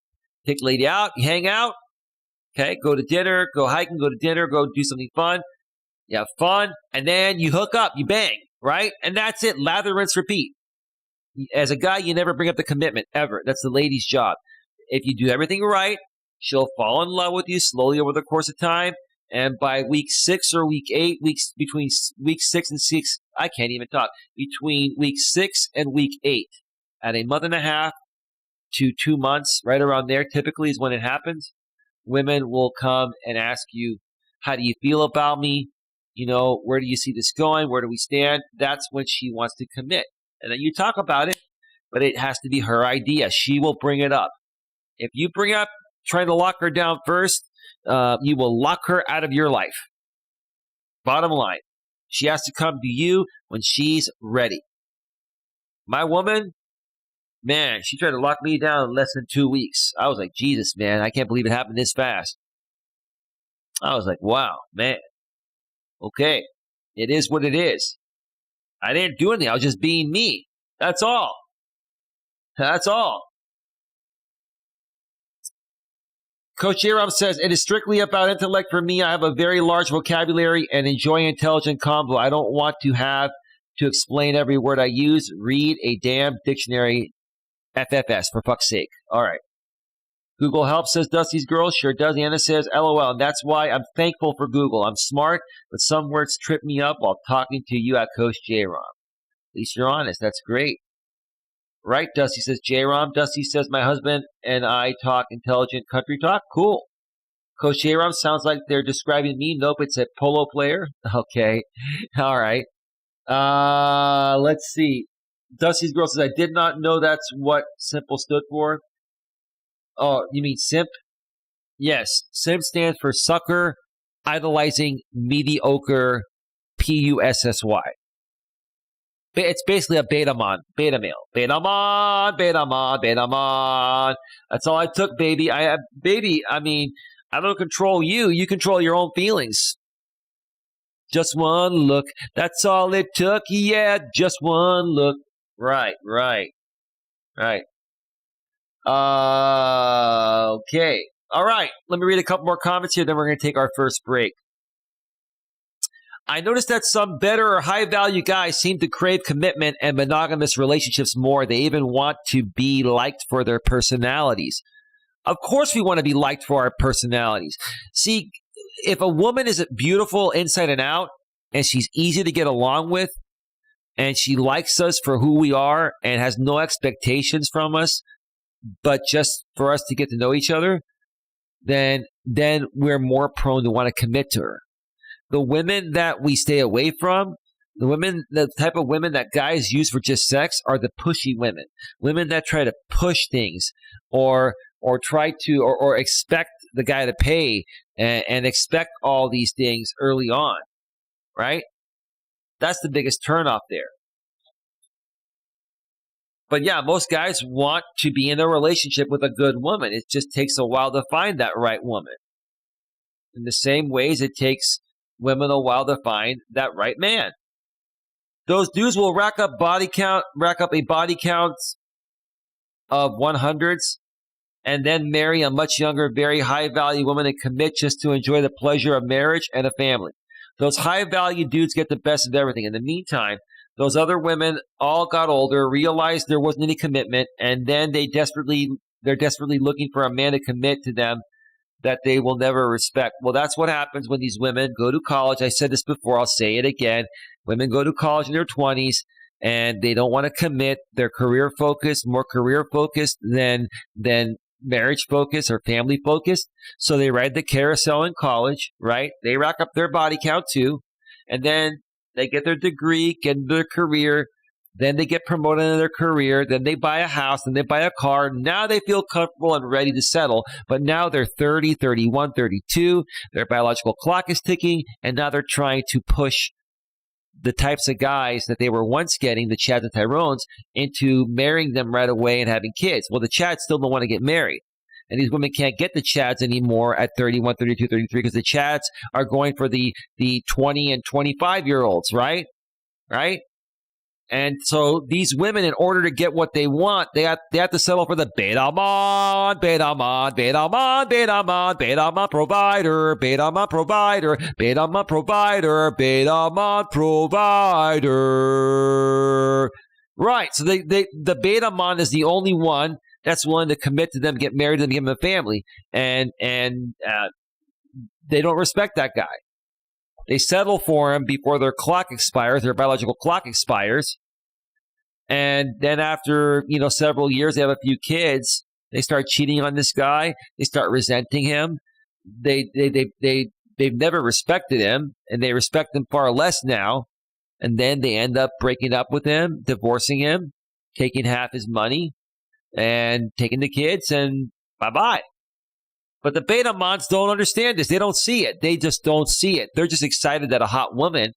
Take the lady out, you hang out, okay, go to dinner, go hiking, go to dinner, go do something fun. You have fun, and then you hook up, you bang, right? And that's it. Lather, rinse, repeat. As a guy, you never bring up the commitment, ever. That's the lady's job. If you do everything right, she'll fall in love with you slowly over the course of time. And by week 6 or week 8, between week 6 and 6, I can't even talk. Between week 6 and week 8, at a month and a half to 2 months, right around there, typically is when it happens. Women will come and ask you, how do you feel about me? Where do you see this going? Where do we stand? That's when she wants to commit. And then you talk about it, but it has to be her idea. She will bring it up. If you bring up trying to lock her down first, you will lock her out of your life. Bottom line, she has to come to you when she's ready. My woman, man, she tried to lock me down in less than 2 weeks. I was like, Jesus, man, I can't believe it happened this fast. I was like, wow, man. Okay, it is what it is. I didn't do anything. I was just being me. That's all. That's all. Coach Aram says, it is strictly about intellect for me. I have a very large vocabulary and enjoy intelligent convo. I don't want to have to explain every word I use. Read a damn dictionary, FFS, for fuck's sake. All right. Google Help says, Dusty's girl. Sure does. Anna says, LOL. And that's why I'm thankful for Google. I'm smart, but some words trip me up while talking to you at Coach J-Rom. At least you're honest. That's great. Right, Dusty says, J-Rom. Dusty says, my husband and I talk intelligent country talk. Cool. Coach J-Rom sounds like they're describing me. Nope, it's a polo player. Okay. All right. Let's see. Dusty's girl says, I did not know that's what simple stood for. Oh, you mean simp? Yes. Simp stands for sucker, idolizing, mediocre, P-U-S-S-Y. It's basically a beta male. Beta mon. That's all I took, baby. I mean, I don't control you. You control your own feelings. Just one look. That's all it took. Yeah, just one look. Right. Okay. All right. Let me read a couple more comments here, then we're going to take our first break. I noticed that some better or high-value guys seem to crave commitment and monogamous relationships more. They even want to be liked for their personalities. Of course we want to be liked for our personalities. See, if a woman is beautiful inside and out, and she's easy to get along with, and she likes us for who we are and has no expectations from us, but just for us to get to know each other, then we're more prone to want to commit to her. The women that we stay away from, the type of women that guys use for just sex are the pushy women. Women that try to push things or try to or expect the guy to pay and expect all these things early on, right? That's the biggest turnoff there. But yeah, most guys want to be in a relationship with a good woman. It just takes a while to find that right woman. In the same ways it takes women a while to find that right man. Those dudes will rack up a body count of 100s and then marry a much younger, very high-value woman and commit just to enjoy the pleasure of marriage and a family. Those high-value dudes get the best of everything. In the meantime, those other women all got older, realized there wasn't any commitment, and then they're desperately looking for a man to commit to them that they will never respect. Well, that's what happens when these women go to college. I said this before. I'll say it again. Women go to college in their 20s, and they don't want to commit. They're more career focused than marriage focused or family focused. So they ride the carousel in college, right? They rack up their body count too, and then they get their degree, get into their career. Then they get promoted in their career. Then they buy a house. Then they buy a car. Now they feel comfortable and ready to settle. But now they're 30, 31, 32. Their biological clock is ticking. And now they're trying to push the types of guys that they were once getting, the Chads and Tyrones, into marrying them right away and having kids. Well, the Chads still don't want to get married. And these women can't get the Chads anymore at 31, 32, 33 because the Chads are going for the 20 and 25-year-olds, right? Right? And so these women, in order to get what they want, they have to settle for the beta mon provider, Right. So the beta mon is the only one that's willing to commit to them, get married to them, give them a family, and they don't respect that guy. They settle for him before their clock expires, their biological clock expires. And then after, several years, they have a few kids. They start cheating on this guy. They start resenting him. They've never respected him, and they respect him far less now. And then they end up breaking up with him, divorcing him, taking half his money, and taking the kids, and bye-bye. But the beta mons don't understand this. They don't see it. They just don't see it. They're just excited that a hot woman,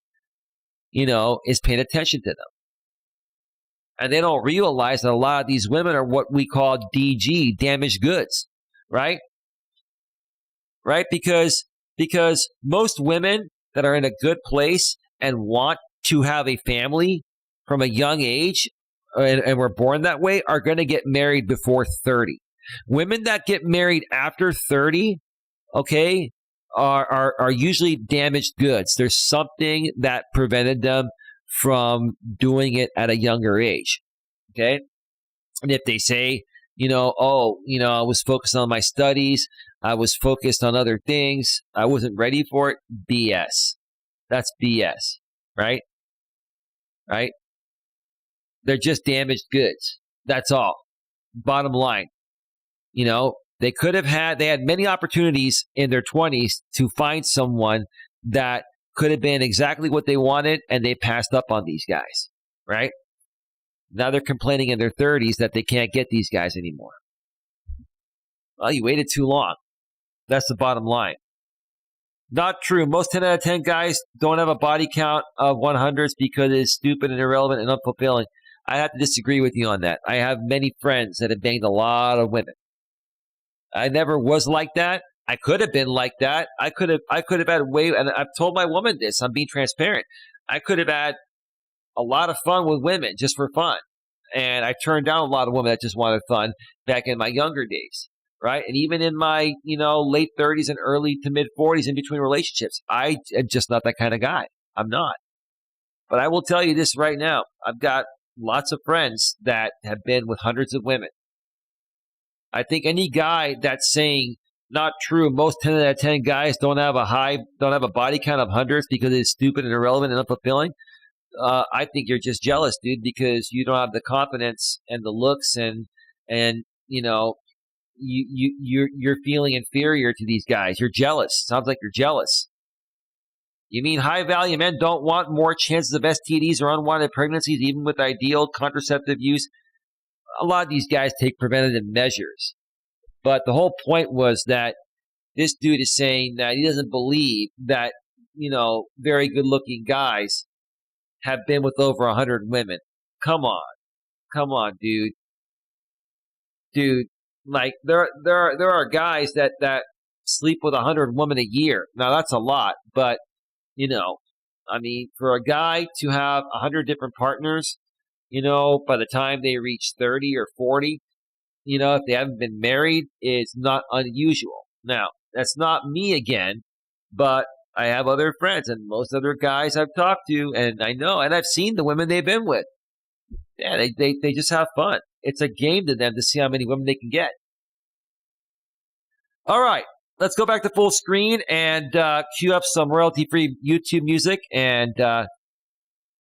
is paying attention to them. And they don't realize that a lot of these women are what we call DG, damaged goods, right? Right? Because most women that are in a good place and want to have a family from a young age and were born that way are going to get married before 30. Women that get married after 30, okay, are usually damaged goods. There's something that prevented them from doing it at a younger age. Okay. And if they say, I was focused on my studies, I was focused on other things, I wasn't ready for it, BS. That's BS, right? Right? They're just damaged goods. That's all. Bottom line. They had many opportunities in their 20s to find someone that could have been exactly what they wanted, and they passed up on these guys, right? Now they're complaining in their 30s that they can't get these guys anymore. Well, you waited too long. That's the bottom line. Not true. Most 10 out of 10 guys don't have a body count of 100s because it's stupid and irrelevant and unfulfilling. I have to disagree with you on that. I have many friends that have banged a lot of women. I never was like that. I could have been like that. I could have had and I've told my woman this. I'm being transparent. I could have had a lot of fun with women just for fun. And I turned down a lot of women that just wanted fun back in my younger days, right? And even in my, late 30s and early to mid 40s in between relationships, I am just not that kind of guy. I'm not. But I will tell you this right now. I've got lots of friends that have been with hundreds of women. I think any guy that's saying not true, most 10 out of 10 guys don't have a body count of hundreds because it's stupid and irrelevant and unfulfilling. I think you're just jealous, dude, because you don't have the confidence and the looks and you're feeling inferior to these guys. You're jealous. Sounds like you're jealous. You mean high value men don't want more chances of STDs or unwanted pregnancies, even with ideal contraceptive use? A lot of these guys take preventative measures. But the whole point was that this dude is saying that he doesn't believe that, very good looking guys have been with over 100 women. Come on, dude. Dude, like there are guys that sleep with 100 women a year. Now that's a lot, but for a guy to have 100 different partners, by the time they reach 30 or 40, if they haven't been married, it's not unusual. Now, that's not me again, but I have other friends and most other guys I've talked to, and I know, and I've seen the women they've been with. Yeah, they just have fun. It's a game to them to see how many women they can get. All right, let's go back to full screen and cue up some royalty-free YouTube music and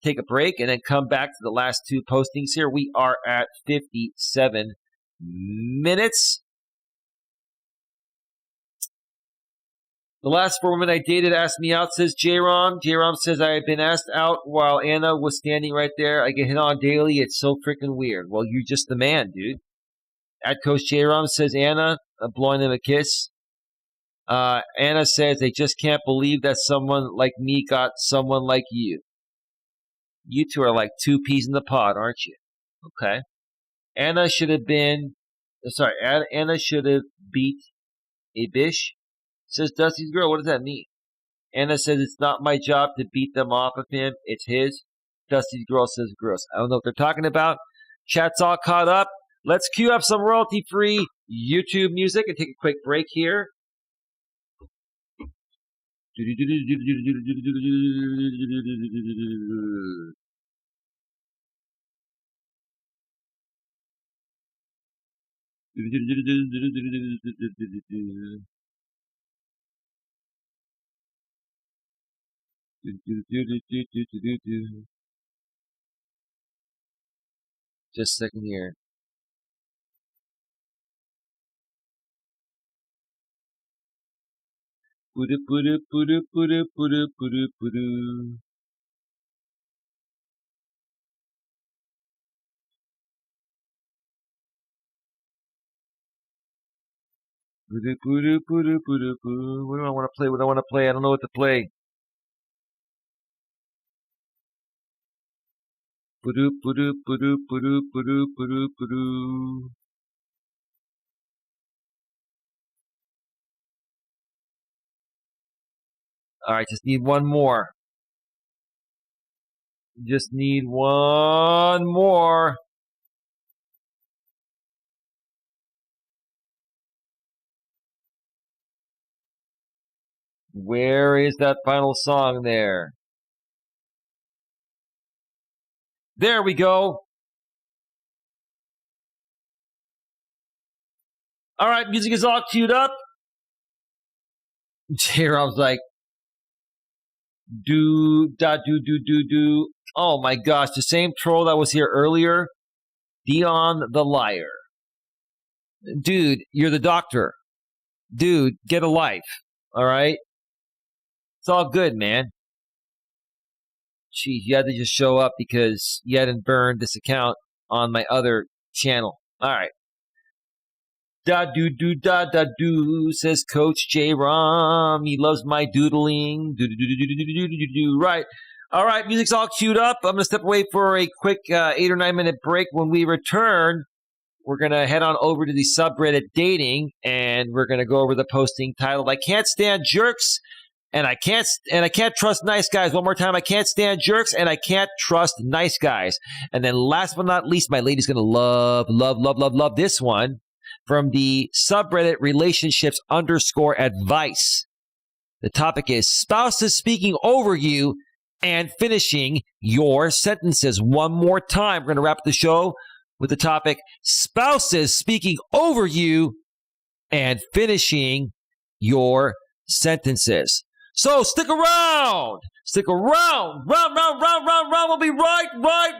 take a break and then come back to the last two postings here. We are at 57 minutes. The last 4 women I dated asked me out, says J-Rom. J-Rom says, I have been asked out while Anna was standing right there. I get hit on daily. It's so freaking weird. Well, you're just the man, dude. At Coach J-Rom says Anna, blowing him a kiss. Anna says, they just can't believe that someone like me got someone like you. You two are like two peas in the pod, aren't you? Okay. Anna should have beat a bish. Says Dusty's girl. What does that mean? Anna says it's not my job to beat them off of him. It's his. Dusty's girl says gross. I don't know what they're talking about. Chat's all caught up. Let's cue up some royalty-free YouTube music and take a quick break here. Just a second here. What do I want to play? What do I want to play? I don't know what to play. All right, just need one more. Just need one more. Where is that final song there? There we go. All right, music is all queued up. J-Rob's like, do. Oh my gosh, the same troll that was here earlier. Dion the liar. Dude, you're the doctor. Dude, get a life. All right? It's all good, man. Geez, you had to just show up because you hadn't burned this account on my other channel. All right. Da-do, says Coach J. Rom. He loves my doodling. Do. Right. All right, music's all queued up. I'm going to step away for a quick 8 or 9 minute break. When we return, we're going to head on over to the subreddit dating, and we're going to go over the posting titled, I Can't Stand Jerks, and I can't trust nice guys. One more time, I can't stand jerks, and I can't trust nice guys. And then last but not least, my lady's going to love this one from the subreddit relationships_advice. The topic is spouses speaking over you and finishing your sentences. One more time, we're going to wrap the show with the topic, spouses speaking over you and finishing your sentences. So stick around. Stick around. Round. We'll be right back.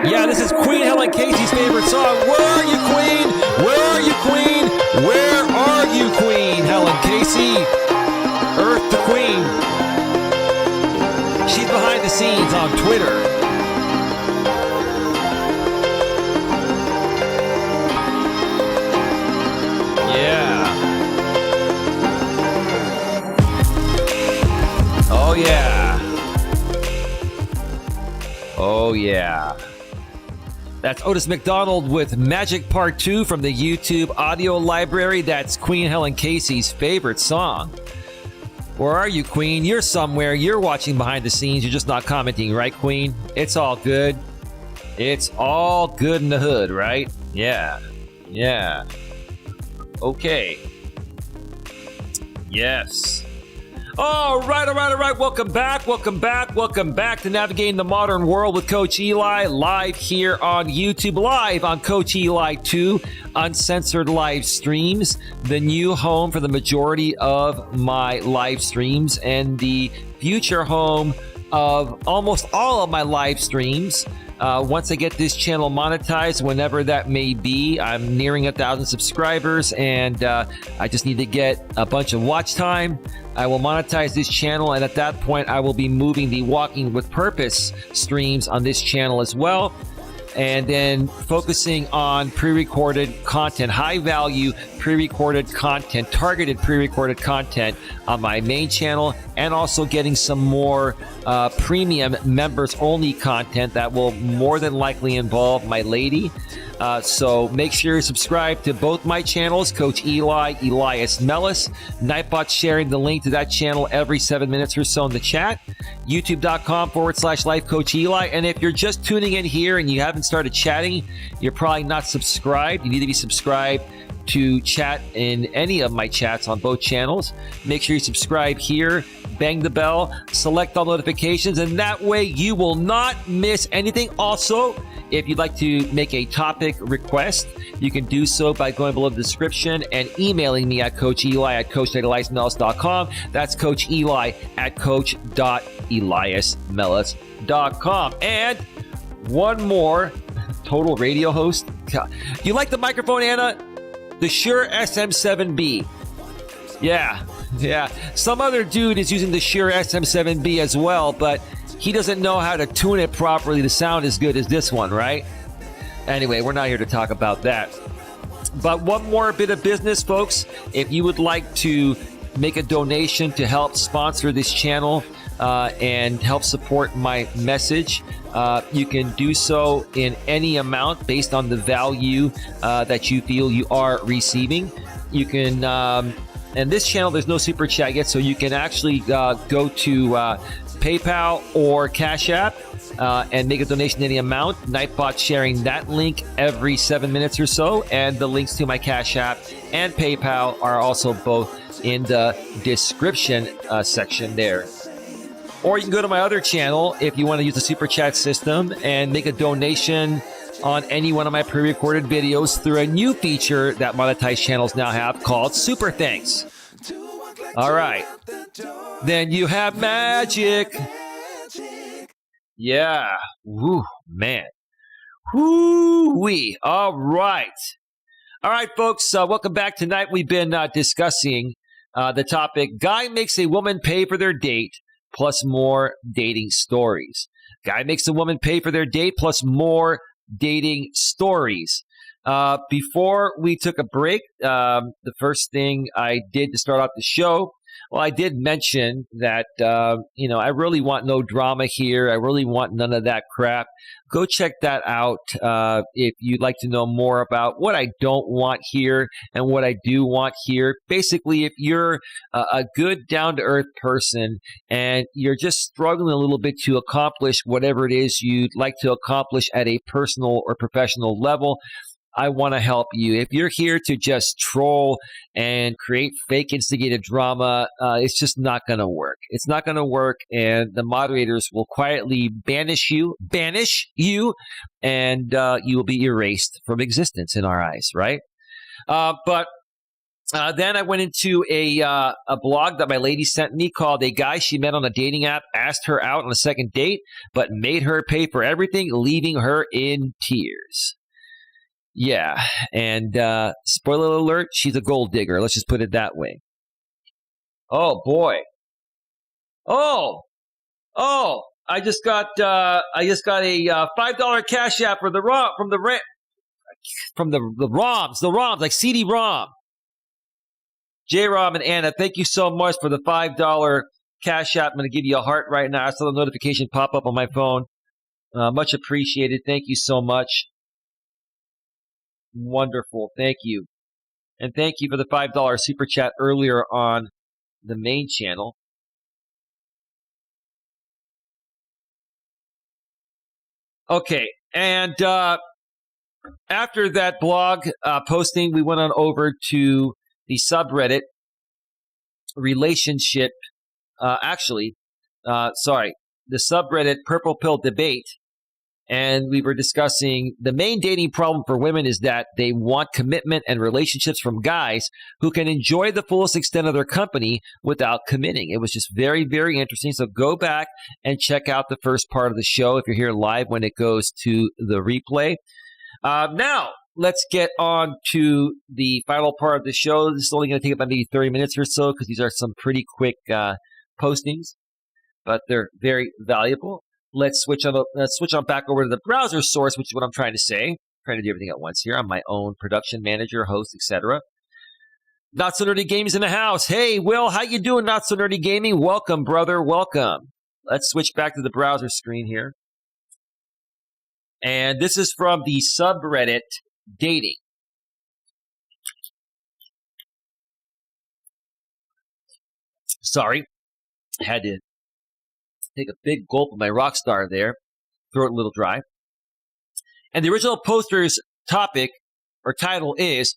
Yeah, this is Queen Helen Casey's favorite song. Where are you, Queen? Where are you, Queen? Where are you, Queen? Helen Casey, Earth the Queen. She's behind the scenes on Twitter. Yeah. Oh, yeah. Oh, yeah. That's Otis McDonald with Magic Part 2 from the YouTube audio library. That's Queen Helen Casey's favorite song. Where are you, Queen? You're somewhere. You're watching behind the scenes. You're just not commenting, right, Queen? It's all good. It's all good in the hood, right? Yeah. Yeah. Okay. Yes. All right. Welcome back to Navigating the Modern World with Coach Eli, live here on YouTube, live on Coach Eli 2, uncensored live streams, the new home for the majority of my live streams and the future home of almost all of my live streams. Once I get this channel monetized, whenever that may be, I'm nearing 1,000 subscribers, and I just need to get a bunch of watch time. I will monetize this channel, and at that point, I will be moving the Walking with Purpose streams on this channel as well, and then focusing on pre-recorded content, high-value pre-recorded content, targeted pre-recorded content on my main channel, and also getting some more premium members-only content that will more than likely involve my lady. So make sure you subscribe to both my channels, Coach Eli, Elias Melas. Nightbot sharing the link to that channel every 7 minutes or so in the chat. YouTube.com/Life Coach Eli. And if you're just tuning in here and you haven't started chatting, you're probably not subscribed. You need to be subscribed to chat in any of my chats on both channels. Make sure you subscribe here, bang the bell, select all notifications, and that way you will not miss anything. Also, if you'd like to make a topic request, you can do so by going below the description and emailing me at coacheli@coach.eliasmelas.com. That's Coach Eli at coach.eliasmelas.com. And one more, total radio host. You like the microphone, Anna? The Shure SM7B. Yeah. Some other dude is using the Shure SM7B as well, but he doesn't know how to tune it properly to sound as good as this one, right? Anyway, we're not here to talk about that. But one more bit of business, folks. If you would like to make a donation to help sponsor this channel and help support my message, you can do so in any amount based on the value that you feel you are receiving. You can, and this channel, there's no super chat yet, so you can actually go to PayPal or Cash App and make a donation in any amount. Nightbot sharing that link every 7 minutes or so, and the links to my Cash App and PayPal are also both in the description section there. Or you can go to my other channel if you want to use the super chat system and make a donation on any one of my pre-recorded videos through a new feature that monetized channels now have called Super Thanks. All right. Then you have magic. Yeah. Woo, man. Woo-wee. All right. All right, folks. Welcome back. Tonight we've been discussing the topic, Guy Makes a Woman Pay for Their Date, plus more dating stories. Guy makes a woman pay for their date, plus more dating stories. Before we took a break, the first thing I did to start off the show, well, I did mention that, I really want no drama here. I really want none of that crap. Go check that out if you'd like to know more about what I don't want here and what I do want here. Basically, if you're a good, down-to-earth person and you're just struggling a little bit to accomplish whatever it is you'd like to accomplish at a personal or professional level, I want to help you. If you're here to just troll and create fake instigated drama, it's just not going to work. It's not going to work, and the moderators will quietly banish you, and you will be erased from existence in our eyes, right? But Then I went into a blog that my lady sent me called "A Guy She Met on a Dating App Asked Her Out on a Second Date, but Made Her Pay for Everything, Leaving Her in Tears." Yeah, and spoiler alert, she's a gold digger. Let's just put it that way. Oh boy. Oh, I just got a $5 Cash App for the ROMs, like CD-ROM. J-Rom and Anna, thank you so much for the $5 Cash App. I'm going to give you a heart right now. I saw the notification pop up on my phone. Much appreciated. Thank you so much. Wonderful. Thank you. And thank you for the $5 super chat earlier on the main channel. Okay. And after that blog posting, we went on over to the subreddit relationship, the subreddit Purple Pill Debate, and we were discussing the main dating problem for women is that they want commitment and relationships from guys who can enjoy the fullest extent of their company without committing. It was just very, very interesting. So go back and check out the first part of the show if you're here live when it goes to the replay. Now, let's get on to the final part of the show. This is only going to take about maybe 30 minutes or so because these are some pretty quick postings, but they're very valuable. Let's switch on back over to the browser source, which is what I'm trying to say. I'm trying to do everything at once here. I'm my own production manager, host, etc. Not So Nerdy Gaming's in the house. Hey, Will, how you doing, Not So Nerdy Gaming? Welcome, brother. Welcome. Let's switch back to the browser screen here. And this is from the subreddit dating. Sorry, I had to take a big gulp of my Rockstar there, throat a little dry. And the original poster's topic or title is,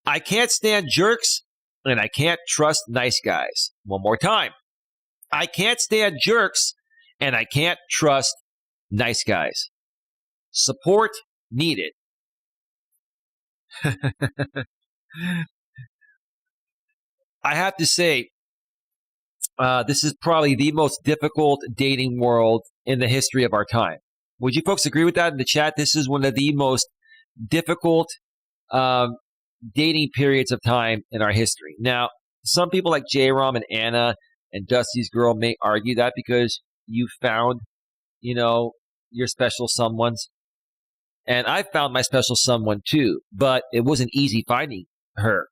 I can't stand jerks and I can't trust nice guys. One more time. I can't stand jerks and I can't trust nice guys. Support needed. I have to say, this is probably the most difficult dating world in the history of our time. Would you folks agree with that in the chat? This is one of the most difficult dating periods of time in our history. Now, some people like J-Rom and Anna and Dusty's girl may argue that because you found, your special someones. And I found my special someone too, but it wasn't easy finding her.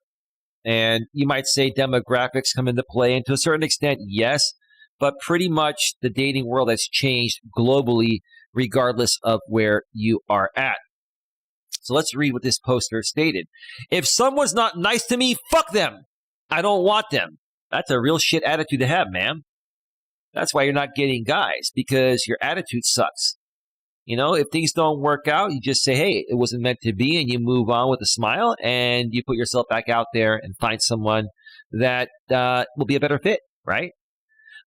And you might say demographics come into play, and to a certain extent, yes, but pretty much the dating world has changed globally regardless of where you are at. So let's read what this poster stated. If someone's not nice to me, fuck them. I don't want them. That's a real shit attitude to have, man. That's why you're not getting guys, because your attitude sucks. If things don't work out, you just say, hey, it wasn't meant to be, and you move on with a smile, and you put yourself back out there and find someone that will be a better fit, right?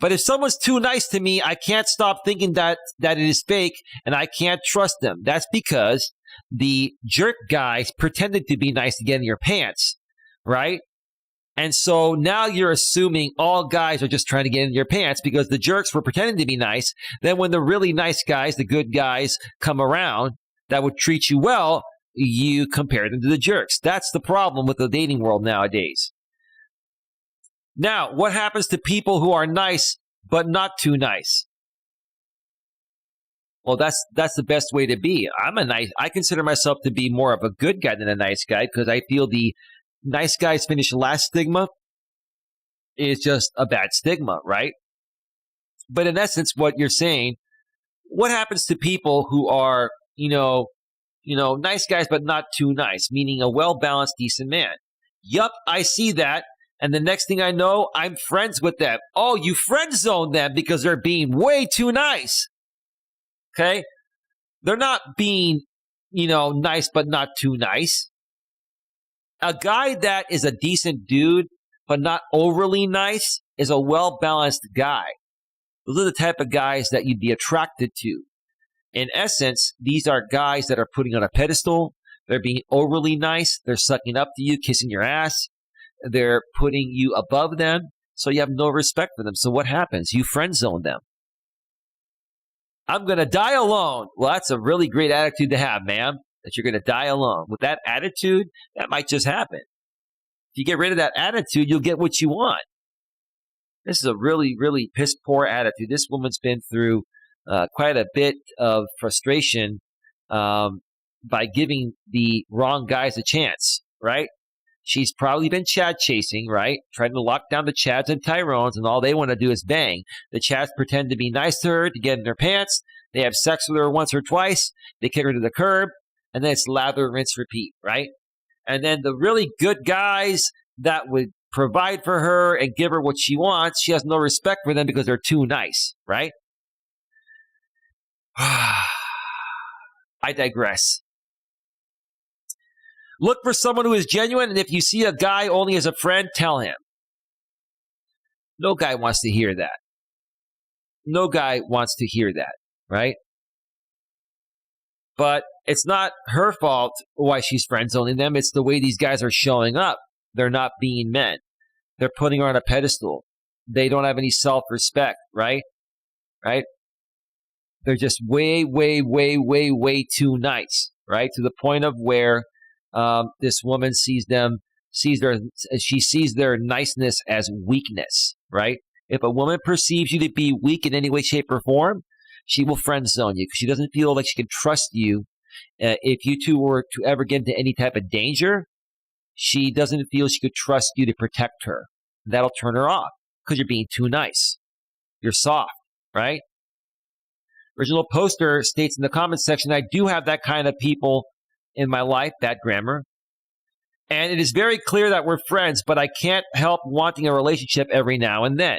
But if someone's too nice to me, I can't stop thinking that it is fake, and I can't trust them. That's because the jerk guys pretended to be nice to get in your pants, right? And so now you're assuming all guys are just trying to get in your pants because the jerks were pretending to be nice. Then when the really nice guys, the good guys, come around that would treat you well, you compare them to the jerks. That's the problem with the dating world nowadays. Now, what happens to people who are nice but not too nice? Well, that's the best way to be. I consider myself to be more of a good guy than a nice guy because I feel the nice guys finish last stigma is just a bad stigma, right? But in essence, what you're saying, what happens to people who are, nice guys but not too nice, meaning a well-balanced, decent man? Yup, I see that. And the next thing I know, I'm friends with them. Oh, you friend zone them because they're being way too nice. Okay? They're not being, nice but not too nice. A guy that is a decent dude, but not overly nice, is a well-balanced guy. Those are the type of guys that you'd be attracted to. In essence, these are guys that are putting on a pedestal. They're being overly nice. They're sucking up to you, kissing your ass. they're putting you above them, so you have no respect for them. So what happens? You friend zone them. I'm going to die alone. Well, that's a really great attitude to have, ma'am, that you're going to die alone. With that attitude, that might just happen. If you get rid of that attitude, you'll get what you want. This is a really, really piss poor attitude. This woman's been through quite a bit of frustration by giving the wrong guys a chance, right? She's probably been Chad chasing, right? Trying to lock down the Chads and Tyrones, and all they want to do is bang. The Chads pretend to be nice to her to get in their pants. They have sex with her once or twice. They kick her to the curb, and then it's lather, rinse, repeat, right? And then the really good guys that would provide for her and give her what she wants, she has no respect for them because they're too nice, right? I digress. Look for someone who is genuine, and if you see a guy only as a friend, tell him. No guy wants to hear that. No guy wants to hear that, right? But it's not her fault why she's friend-zoning them. It's the way these guys are showing up. They're not being men. They're putting her on a pedestal. They don't have any self-respect, right? Right? They're just way, way, way, way, way too nice, right? To the point of where this woman sees their niceness as weakness, right? If a woman perceives you to be weak in any way, shape, or form, she will friend zone you because she doesn't feel like she can trust you. If you two were to ever get into any type of danger, she doesn't feel she could trust you to protect her. That'll turn her off because you're being too nice. You're soft, right? Original poster states in the comments section, I do have that kind of people in my life, bad grammar. And it is very clear that we're friends, but I can't help wanting a relationship every now and then.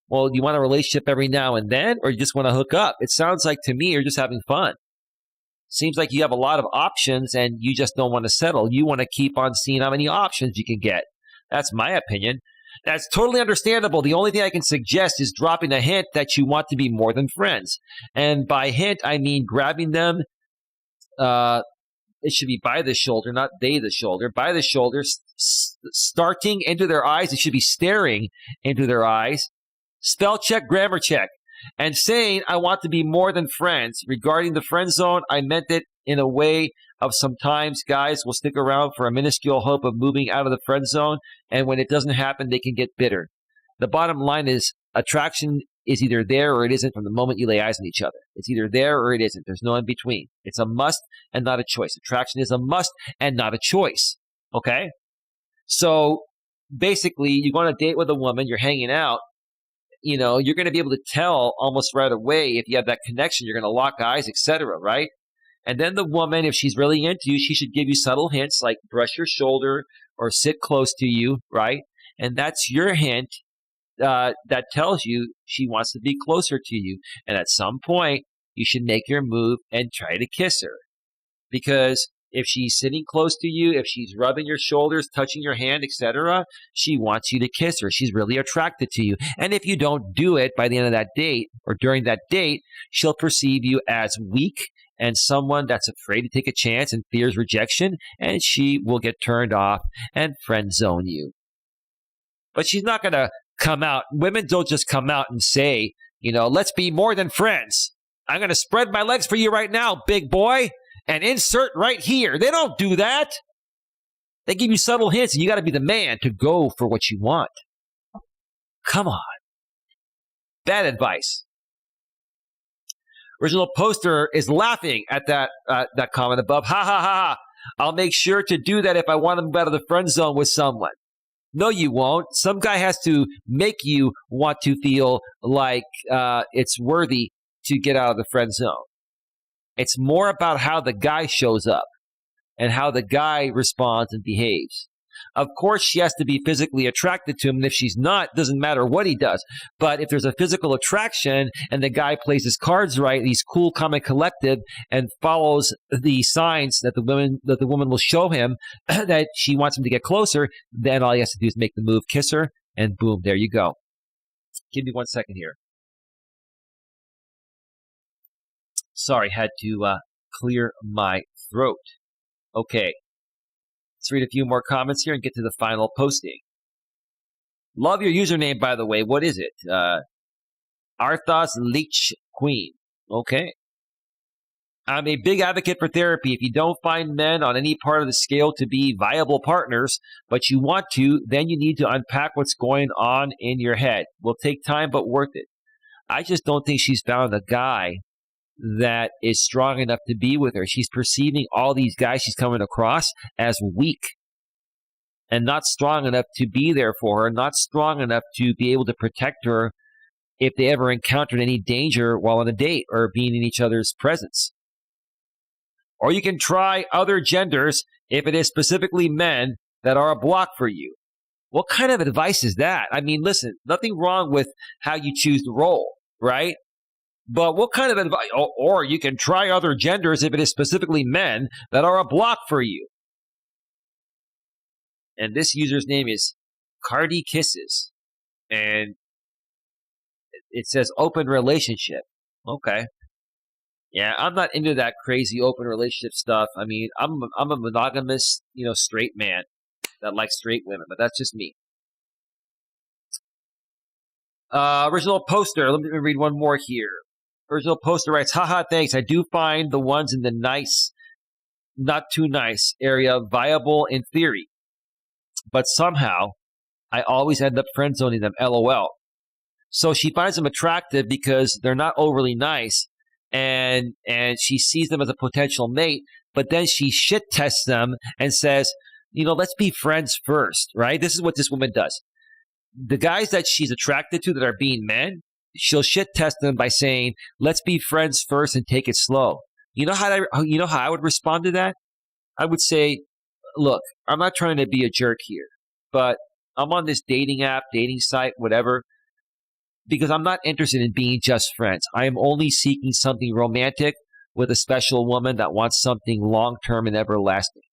Well, do you want a relationship every now and then, or you just want to hook up? It sounds like to me you're just having fun. Seems like you have a lot of options and you just don't want to settle. You want to keep on seeing how many options you can get. That's my opinion. That's totally understandable. The only thing I can suggest is dropping a hint that you want to be more than friends. And by hint, I mean grabbing them. It should be by the shoulder, not they the shoulder. By the shoulder, starting into their eyes. It should be staring into their eyes. Spell check, grammar check. And saying, I want to be more than friends. Regarding the friend zone, I meant it in a way of sometimes guys will stick around for a minuscule hope of moving out of the friend zone. And when it doesn't happen, they can get bitter. The bottom line is attraction is either there or it isn't from the moment you lay eyes on each other. It's either there or it isn't. There's no in between. It's a must and not a choice. Attraction is a must and not a choice. Okay? So basically, you go on a date with a woman, you're hanging out, you're going to be able to tell almost right away if you have that connection. You're going to lock eyes, etc., right? And then the woman, if she's really into you, she should give you subtle hints like brush your shoulder or sit close to you, right? And that's your hint that tells you she wants to be closer to you. And at some point, you should make your move and try to kiss her. Because if she's sitting close to you, if she's rubbing your shoulders, touching your hand, etc., she wants you to kiss her. She's really attracted to you. And if you don't do it by the end of that date or during that date, she'll perceive you as weak and someone that's afraid to take a chance and fears rejection, and she will get turned off and friend zone you. But she's not going to come out. Women don't just come out and say, let's be more than friends. I'm going to spread my legs for you right now, big boy, and insert right here. They don't do that. They give you subtle hints, and you got to be the man to go for what you want. Come on. Bad advice. Original poster is laughing at that comment above. Ha, ha, ha, ha. I'll make sure to do that if I want them out of the friend zone with someone. No, you won't. Some guy has to make you want to feel like it's worthy to get out of the friend zone. It's more about how the guy shows up and how the guy responds and behaves. Of course, she has to be physically attracted to him, and if she's not, it doesn't matter what he does. But if there's a physical attraction and the guy plays his cards right, he's cool, calm, and collected, and follows the signs that the woman will show him that she wants him to get closer, then all he has to do is make the move, kiss her, and boom, there you go. Give me 1 second here. Sorry, had to clear my throat. Okay. Let's read a few more comments here and get to the final posting. Love your username, by the way. What is it? Arthas Leech Queen. Okay. I'm a big advocate for therapy. If you don't find men on any part of the scale to be viable partners, but you want to, then you need to unpack what's going on in your head. Will take time, but worth it. I just don't think she's found a guy that is strong enough to be with her. She's perceiving all these guys she's coming across as weak and not strong enough to be there for her, not strong enough to be able to protect her if they ever encountered any danger while on a date or being in each other's presence. Or you can try other genders if it is specifically men that are a block for you. What kind of advice is that? I mean, listen, nothing wrong with how you choose to roll, right? But what kind of advice? Or you can try other genders if it is specifically men that are a block for you. And this user's name is Cardi Kisses. And it says open relationship. Okay. Yeah, I'm not into that crazy open relationship stuff. I mean, I'm a monogamous, straight man that likes straight women, but that's just me. Original poster. Let me read one more here. Original poster writes, haha, thanks. I do find the ones in the nice, not too nice area viable in theory, but somehow I always end up friend zoning them, LOL. So she finds them attractive because they're not overly nice, and she sees them as a potential mate, but then she shit tests them and says, let's be friends first, right? This is what this woman does. The guys that she's attracted to that are being men, she'll shit test them by saying, let's be friends first and take it slow. You know how I would respond to that? I would say, look, I'm not trying to be a jerk here, but I'm on this dating app, dating site, whatever, because I'm not interested in being just friends. I am only seeking something romantic with a special woman that wants something long-term and everlasting.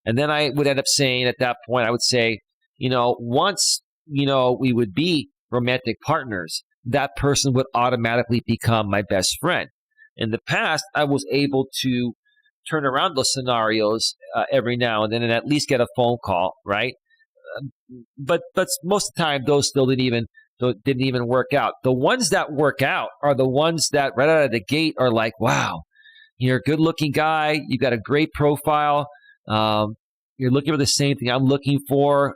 And then I would end up saying at that point, I would say, once, we would be romantic partners, that person would automatically become my best friend. In the past, I was able to turn around those scenarios every now and then and at least get a phone call, right? But most of the time, those still didn't even work out. The ones that work out are the ones that right out of the gate are like, wow, you're a good-looking guy. You've got a great profile. You're looking for the same thing I'm looking for.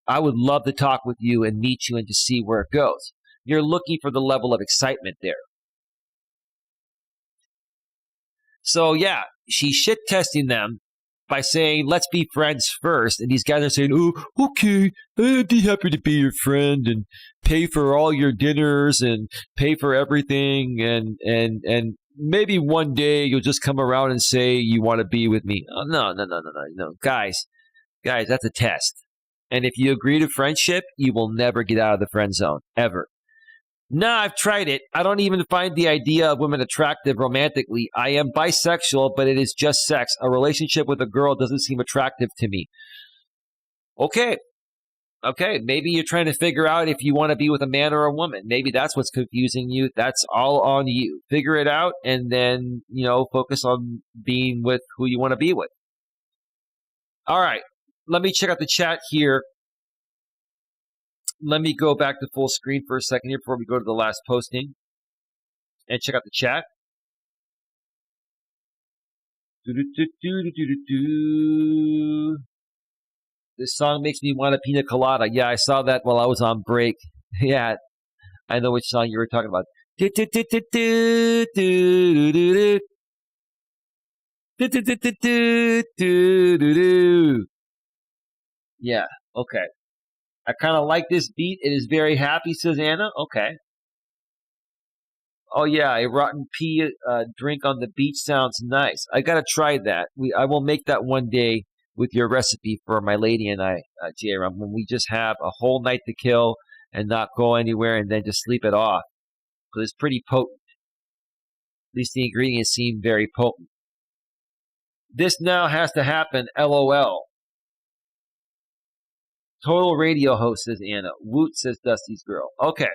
I would love to talk with you and meet you and to see where it goes. You're looking for the level of excitement there. So, yeah, she's shit testing them by saying, let's be friends first. And these guys are saying, oh, okay, I'd be happy to be your friend and pay for all your dinners and pay for everything. And maybe one day you'll just come around and say you want to be with me. Oh, no. Guys, that's a test. And if you agree to friendship, you will never get out of the friend zone, ever. No, I've tried it. I don't even find the idea of women attractive romantically. I am bisexual, but it is just sex. A relationship with a girl doesn't seem attractive to me. Okay. Maybe you're trying to figure out if you want to be with a man or a woman. Maybe that's what's confusing you. That's all on you. Figure it out and then, focus on being with who you want to be with. All right. Let me check out the chat here. Let me go back to full screen for a second here before we go to the last posting and check out the chat. This song makes me want a pina colada. Yeah, I saw that while I was on break. Yeah, I know which song you were talking about. Yeah, okay. I kind of like this beat. It is very happy, says Anna. Okay. Oh, yeah, a rotten pea drink on the beach sounds nice. I got to try that. I will make that one day with your recipe for my lady and I, J-Ram, when we just have a whole night to kill and not go anywhere and then just sleep it off. Because it's pretty potent. At least the ingredients seem very potent. This now has to happen, LOL. Total radio host, says Anna. Woot, says Dusty's girl. Okay.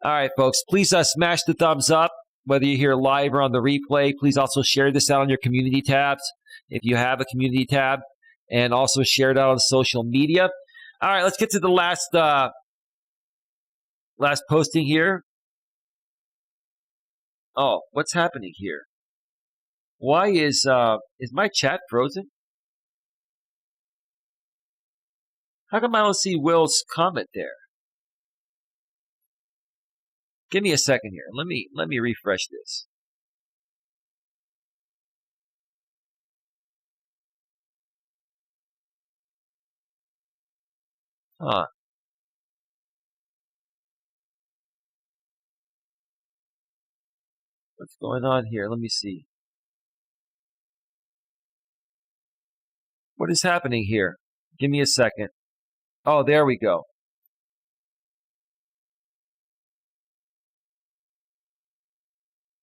All right, folks. Please smash the thumbs up, whether you're here live or on the replay. Please also share this out on your community tabs if you have a community tab. and also share it out on social media. All right, let's get to the last posting here. Oh, what's happening here? Why is my chat frozen? How come I don't see Will's comment there? Give me a second here. Let me refresh this. Huh. What's going on here? Let me see. What is happening here? Give me a second. Oh, there we go.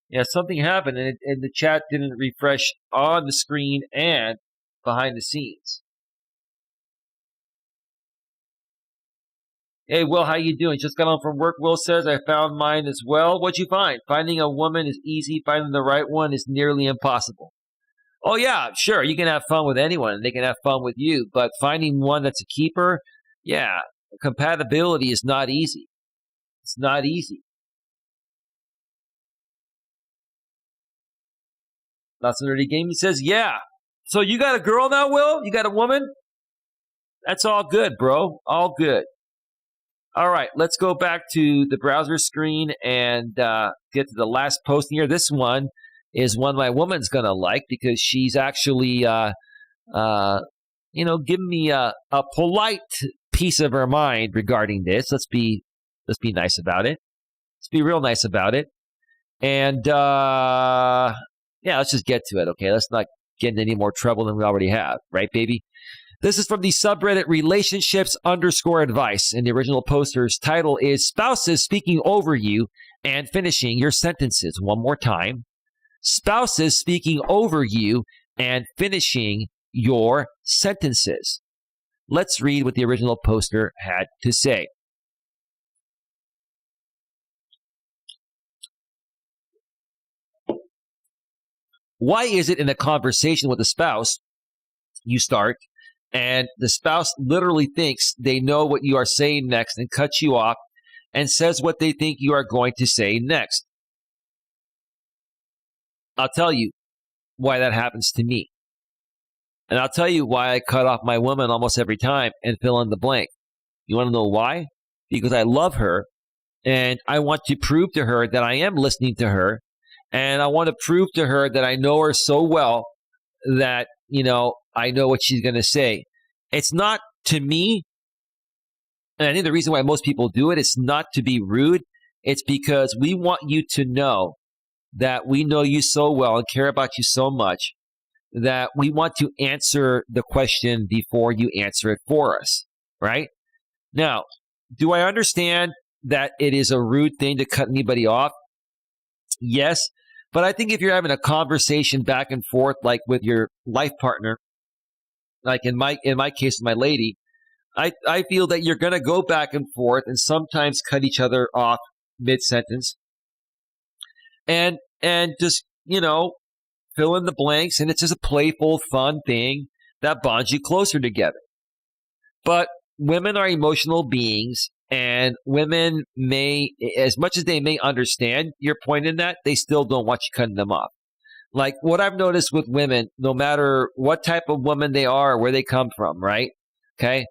Yeah, something happened and the chat didn't refresh on the screen and behind the scenes. Hey, Will, how you doing? Just got home from work. Will says, I found mine as well. What'd you find? Finding a woman is easy. Finding the right one is nearly impossible. Oh, yeah, sure. You can have fun with anyone, and they can have fun with you. But finding one that's a keeper, yeah, compatibility is not easy. It's not easy. Lots of Nerdy Gaming says, yeah. So you got a girl now, Will? You got a woman? That's all good, bro. All good. All right, let's go back to the browser screen and get to the last post here. This one is one my woman's going to like because she's actually, giving me a polite piece of her mind regarding this. Let's be nice about it. Let's be real nice about it. And, let's just get to it, okay? Let's not get into any more trouble than we already have, right, baby? This is from the subreddit relationships_advice. And the original poster's title is Spouses Speaking Over You and Finishing Your Sentences. One more time. Spouses speaking over you and finishing your sentences. Let's read what the original poster had to say. Why is it in a conversation with a spouse you start and the spouse literally thinks they know what you are saying next and cuts you off and says what they think you are going to say next? I'll tell you why that happens to me. And I'll tell you why I cut off my woman almost every time and fill in the blank. You want to know why? Because I love her and I want to prove to her that I am listening to her. And I want to prove to her that I know her so well that, I know what she's going to say. It's not to me, and I think the reason why most people do it, it's not to be rude. It's because we want you to know that we know you so well and care about you so much that we want to answer the question before you answer it for us, right? Now, do I understand that it is a rude thing to cut anybody off? Yes, but I think if you're having a conversation back and forth, like with your life partner, like in my case with my lady, I feel that you're going to go back and forth and sometimes cut each other off mid-sentence and just, fill in the blanks, and it's just a playful, fun thing that bonds you closer together. But women are emotional beings, and women may, as much as they may understand your point in that, they still don't want you cutting them off. Like what I've noticed with women, no matter what type of woman they are or where they come from, right? Okay?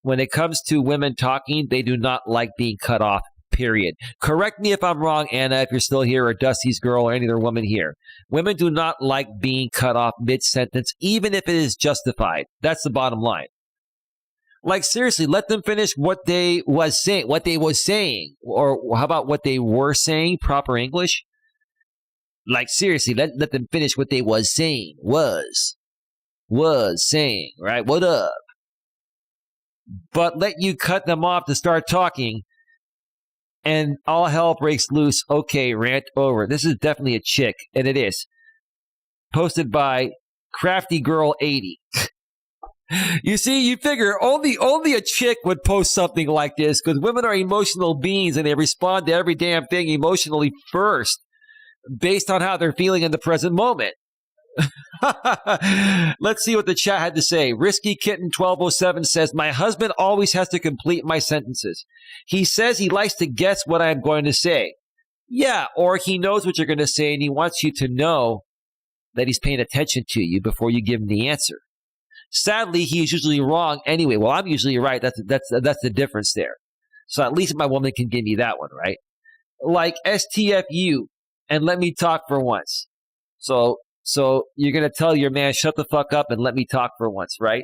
When it comes to women talking, they do not like being cut off, period. Correct me if I'm wrong, Anna, if you're still here, or Dusty's girl, or any other woman here. Women do not like being cut off mid-sentence, even if it is justified. That's the bottom line. Like, seriously, let them finish what they was saying. Or how about what they were saying, proper English? Like, seriously, let them finish what they was saying. Was saying, right? What up? But let you cut them off to start talking, and all hell breaks loose. Okay, rant over. This is definitely a chick, and it is. Posted by Crafty Girl 80. You see, you figure only a chick would post something like this because women are emotional beings and they respond to every damn thing emotionally first based on how they're feeling in the present moment. Let's see what the chat had to say. Risky Kitten 1207 says, my husband always has to complete my sentences. He says he likes to guess what I'm going to say. Yeah, or he knows what you're going to say and he wants you to know that he's paying attention to you before you give him the answer. Sadly, he is usually wrong anyway. Well, I'm usually right. That's the difference there. So at least my woman can give me that one, right? Like STFU and let me talk for once. So you're going to tell your man, shut the fuck up and let me talk for once, right?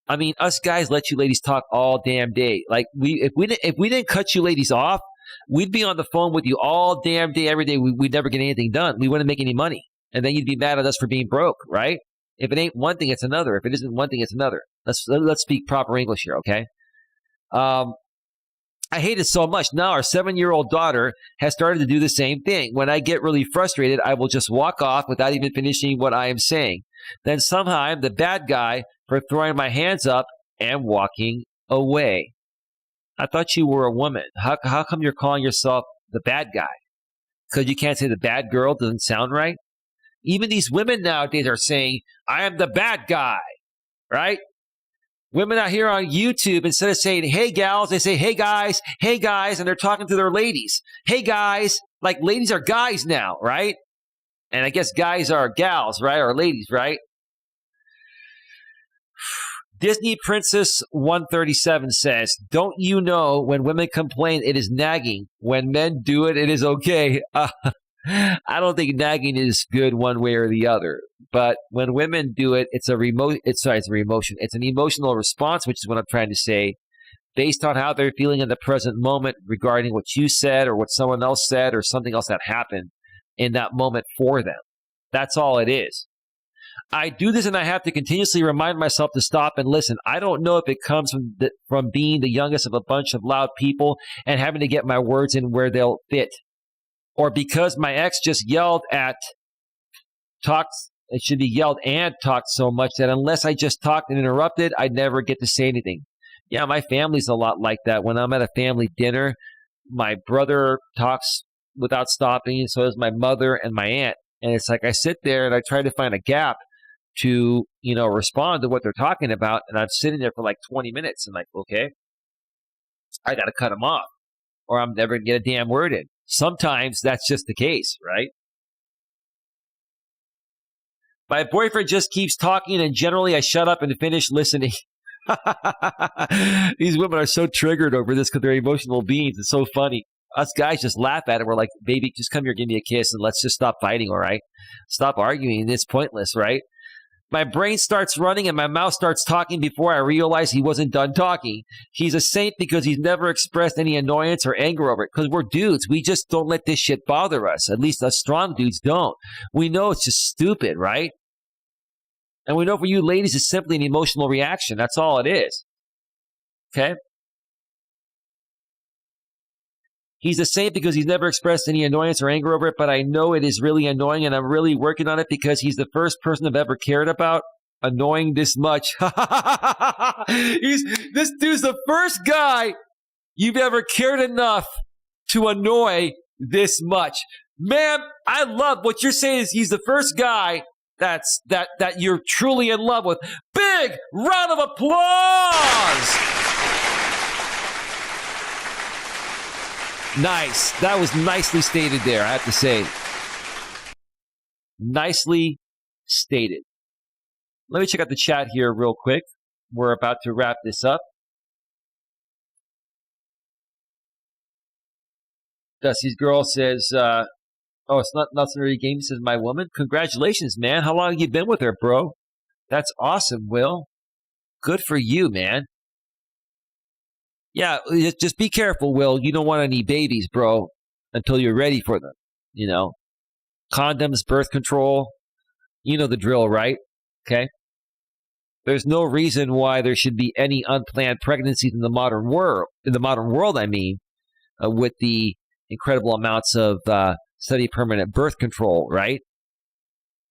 I mean, us guys let you ladies talk all damn day. Like if we didn't cut you ladies off, we'd be on the phone with you all damn day, every day. We'd never get anything done. We wouldn't make any money. And then you'd be mad at us for being broke, right? If it ain't one thing, it's another. If it isn't one thing, it's another. Let's speak proper English here, okay? I hate it so much. Now our 7-year-old daughter has started to do the same thing. When I get really frustrated, I will just walk off without even finishing what I am saying. Then somehow I'm the bad guy for throwing my hands up and walking away. I thought you were a woman. How come you're calling yourself the bad guy? Because you can't say the bad girl doesn't sound right? Even these women nowadays are saying, I am the bad guy, right? Women out here on YouTube, instead of saying, hey, gals, they say, hey, guys, and they're talking to their ladies. Hey, guys, like ladies are guys now, right? And I guess guys are gals, right? Or ladies, right? Disney Princess 137 says, don't you know when women complain it is nagging? When men do it, it is okay. I don't think nagging is good one way or the other. But when women do it, it's an emotional response, which is what I'm trying to say, based on how they're feeling in the present moment regarding what you said or what someone else said or something else that happened in that moment for them. That's all it is. I do this and I have to continuously remind myself to stop and listen. I don't know if it comes from being the youngest of a bunch of loud people and having to get my words in where they'll fit, or because my ex just it should be yelled and talked so much that unless I just talked and interrupted, I'd never get to say anything. Yeah, my family's a lot like that. When I'm at a family dinner, my brother talks without stopping, and so does my mother and my aunt. And it's like I sit there and I try to find a gap to, respond to what they're talking about. And I'm sitting there for like 20 minutes and like, okay, I got to cut them off or I'm never going to get a damn word in. Sometimes that's just the case, right? My boyfriend just keeps talking and generally I shut up and finish listening. These women are so triggered over this because they're emotional beings. It's so funny. Us guys just laugh at it. We're like, baby, just come here, give me a kiss, and let's just stop fighting, all right? Stop arguing. It's pointless, right? My brain starts running and my mouth starts talking before I realize he wasn't done talking. He's a saint because he's never expressed any annoyance or anger over it. Because we're dudes. We just don't let this shit bother us. At least us strong dudes don't. We know it's just stupid, right? And we know for you ladies, it's simply an emotional reaction. That's all it is. Okay? He's a saint because he's never expressed any annoyance or anger over it, but I know it is really annoying, and I'm really working on it because he's the first person I've ever cared about annoying this much. This dude's the first guy you've ever cared enough to annoy this much. Man, I love what you're saying is he's the first guy that you're truly in love with. Big round of applause! Nice. That was nicely stated there, I have to say. Nicely stated. Let me check out the chat here real quick. We're about to wrap this up. Dusty's girl says, it's not nothing really game, says my woman. Congratulations, man. How long have you been with her, bro? That's awesome, Will. Good for you, man. Yeah, just be careful, Will. You don't want any babies, bro, until you're ready for them. Condoms, birth control. You know the drill, right? Okay? There's no reason why there should be any unplanned pregnancies in the modern world. In the modern world, I mean, with the incredible amounts of semi-permanent birth control, right?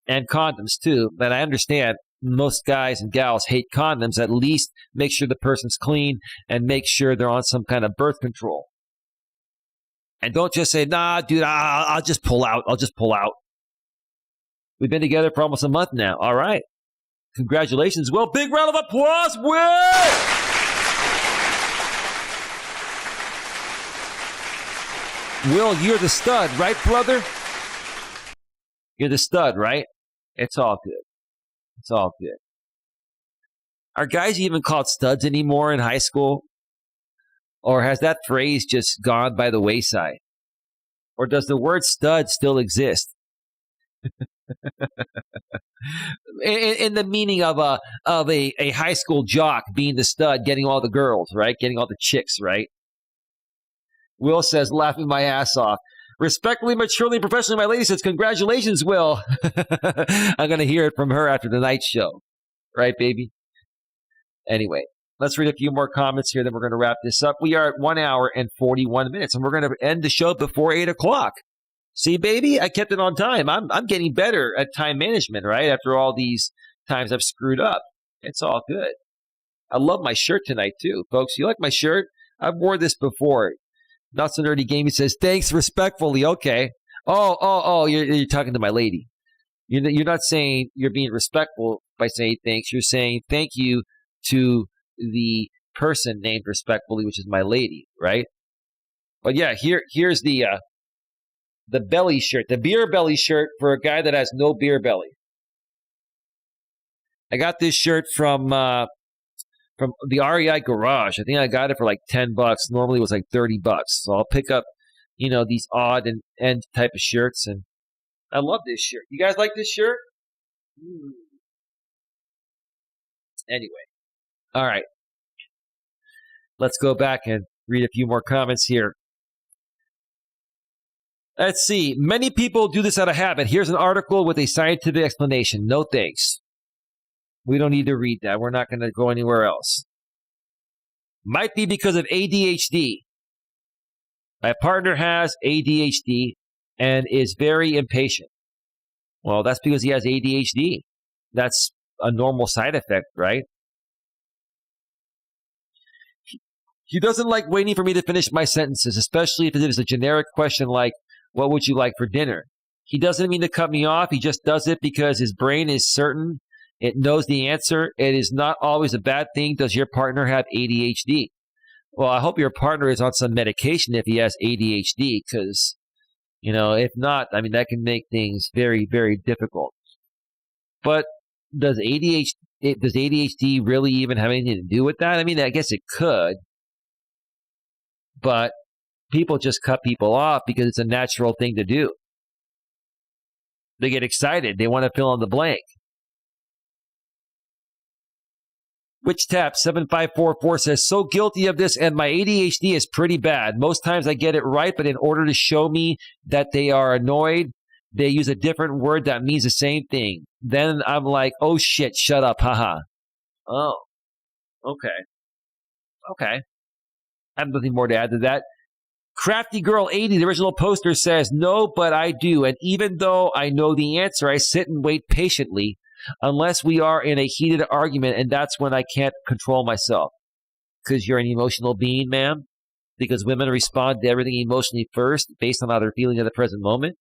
And condoms, too. But I understand most guys and gals hate condoms. At least make sure the person's clean and make sure they're on some kind of birth control. And don't just say, nah, dude, I'll just pull out. I'll just pull out. We've been together for almost a month now. All right. Congratulations, Will. Big round of applause, Will! Will, you're the stud, right, brother? You're the stud, right? It's all good. It's all good. Are guys even called studs anymore in high school? Or has that phrase just gone by the wayside? Or does the word stud still exist? in the meaning of a high school jock being the stud, getting all the girls, right? Getting all the chicks, right? Will says, laughing my ass off. Respectfully, maturely, professionally, my lady says, congratulations, Will. I'm going to hear it from her after the night show. Right, baby? Anyway, let's read a few more comments here, then we're going to wrap this up. We are at 1 hour and 41 minutes, and we're going to end the show before 8 o'clock. See, baby, I kept it on time. I'm getting better at time management, right? After all these times I've screwed up. It's all good. I love my shirt tonight, too. Folks, you like my shirt? I've worn this before. Not So Nerdy Gaming says, thanks respectfully. Okay. You're talking to my lady. You're not saying you're being respectful by saying thanks. You're saying thank you to the person named respectfully, which is my lady, right? But yeah, here's the belly shirt, the beer belly shirt for a guy that has no beer belly. I got this shirt from the REI garage. I think I got it for like $10. Normally it was like $30. So I'll pick up, these odd and end type of shirts, and I love this shirt. You guys like this shirt? Anyway, all right. Let's go back and read a few more comments here. Let's see. Many people do this out of habit. Here's an article with a scientific explanation. No thanks. We don't need to read that. We're not going to go anywhere else. Might be because of ADHD. My partner has ADHD and is very impatient. Well, that's because he has ADHD. That's a normal side effect, right? He doesn't like waiting for me to finish my sentences, especially if it is a generic question like, what would you like for dinner? He doesn't mean to cut me off. He just does it because his brain is certain. It knows the answer. It is not always a bad thing. Does your partner have ADHD? Well, I hope your partner is on some medication if he has ADHD, because, if not, that can make things very, very difficult. But does ADHD really even have anything to do with that? I guess it could. But people just cut people off because it's a natural thing to do. They get excited. They want to fill in the blank. Witch Tap 7544 says, so guilty of this, and my ADHD is pretty bad. Most times I get it right, but in order to show me that they are annoyed, they use a different word that means the same thing. Then I'm like, oh shit, shut up, haha. Oh, okay. I have nothing more to add to that. Crafty Girl 80, the original poster, says, no, but I do. And even though I know the answer, I sit and wait patiently unless we are in a heated argument, and that's when I can't control myself. Because you're an emotional being, ma'am? Because women respond to everything emotionally first based on how they're feeling at the present moment?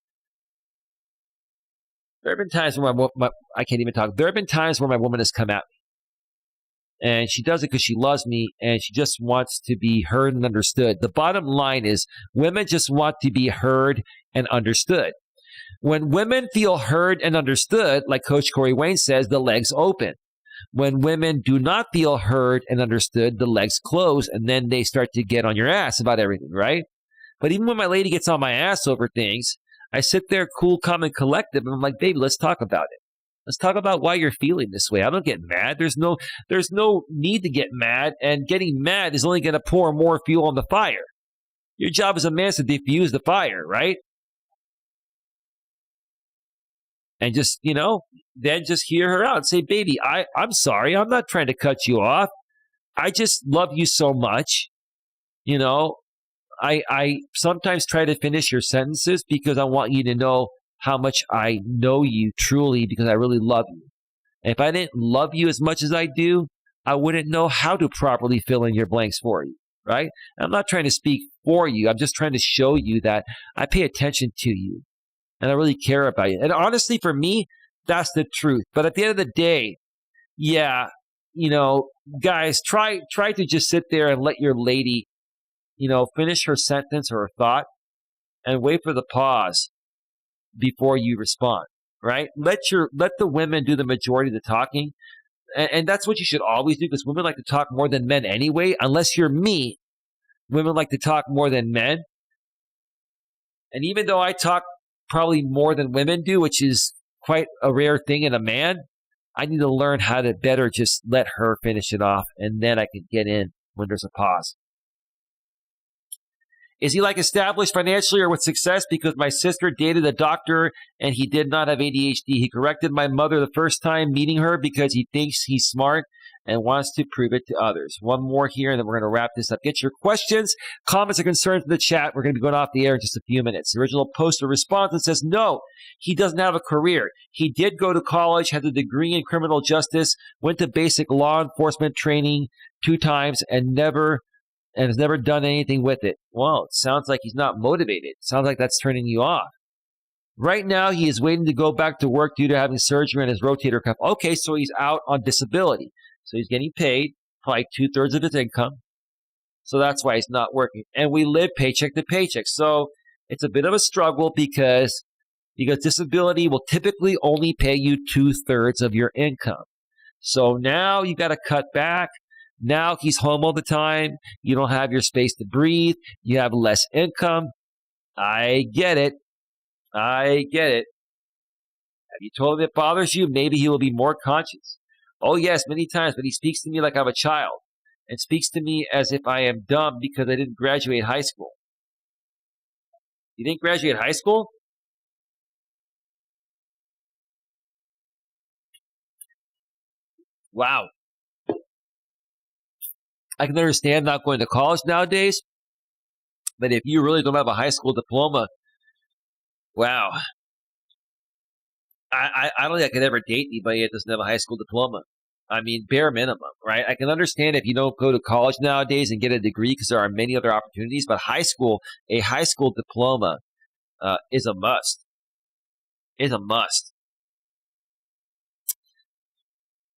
There have been times where I can't even talk. There have been times where my woman has come at me. And she does it because she loves me, and she just wants to be heard and understood. The bottom line is women just want to be heard and understood. When women feel heard and understood, like Coach Corey Wayne says, the legs open. When women do not feel heard and understood, the legs close, and then they start to get on your ass about everything, right? But even when my lady gets on my ass over things, I sit there cool, calm, and collective, and I'm like, baby, let's talk about it. Let's talk about why you're feeling this way. I don't get mad. There's no need to get mad, and getting mad is only going to pour more fuel on the fire. Your job as a man is to diffuse the fire, right? And just, then just hear her out and say, baby, I'm sorry. I'm not trying to cut you off. I just love you so much. I sometimes try to finish your sentences because I want you to know how much I know you truly, because I really love you. And if I didn't love you as much as I do, I wouldn't know how to properly fill in your blanks for you, right? I'm not trying to speak for you. I'm just trying to show you that I pay attention to you and I really care about you. And honestly, for me, That's the truth. But at the end of the day, yeah, guys, try to just sit there and let your lady, finish her sentence or her thought and wait for the pause before you respond, right? Let the women do the majority of the talking. And that's what you should always do, because women like to talk more than men anyway. Unless you're me, women like to talk more than men. And even though I talk probably more than women do, which is quite a rare thing in a man, I need to learn how to better just let her finish it off, and then I can get in when there's a pause. Is he like established financially or with success? Because my sister dated a doctor and he did not have ADHD. He corrected my mother the first time meeting her because he thinks he's smart and wants to prove it to others. One more here, and then we're going to wrap this up. Get your questions, comments, and concerns in the chat. We're going to be going off the air in just a few minutes. The original poster responds and says, no, he doesn't have a career. He did go to college, has a degree in criminal justice, went to basic law enforcement training 2 times, and has never done anything with it. Well, it sounds like he's not motivated. Sounds like that's turning you off. Right now, he is waiting to go back to work due to having surgery on his rotator cuff. Okay, so he's out on disability. So he's getting paid probably 2/3 of his income. So that's why he's not working. And we live paycheck to paycheck. So it's a bit of a struggle because disability will typically only pay you 2/3 of your income. So now you got to cut back. Now he's home all the time. You don't have your space to breathe. You have less income. I get it. Have you told him it bothers you? Maybe he will be more conscious. Oh, yes, many times, but he speaks to me like I'm a child and speaks to me as if I am dumb because I didn't graduate high school. You didn't graduate high school? Wow. I can understand not going to college nowadays, but if you really don't have a high school diploma, wow. I don't think I could ever date anybody that doesn't have a high school diploma. I mean, bare minimum, right? I can understand if you don't go to college nowadays and get a degree because there are many other opportunities, but a high school diploma is a must. Is a must.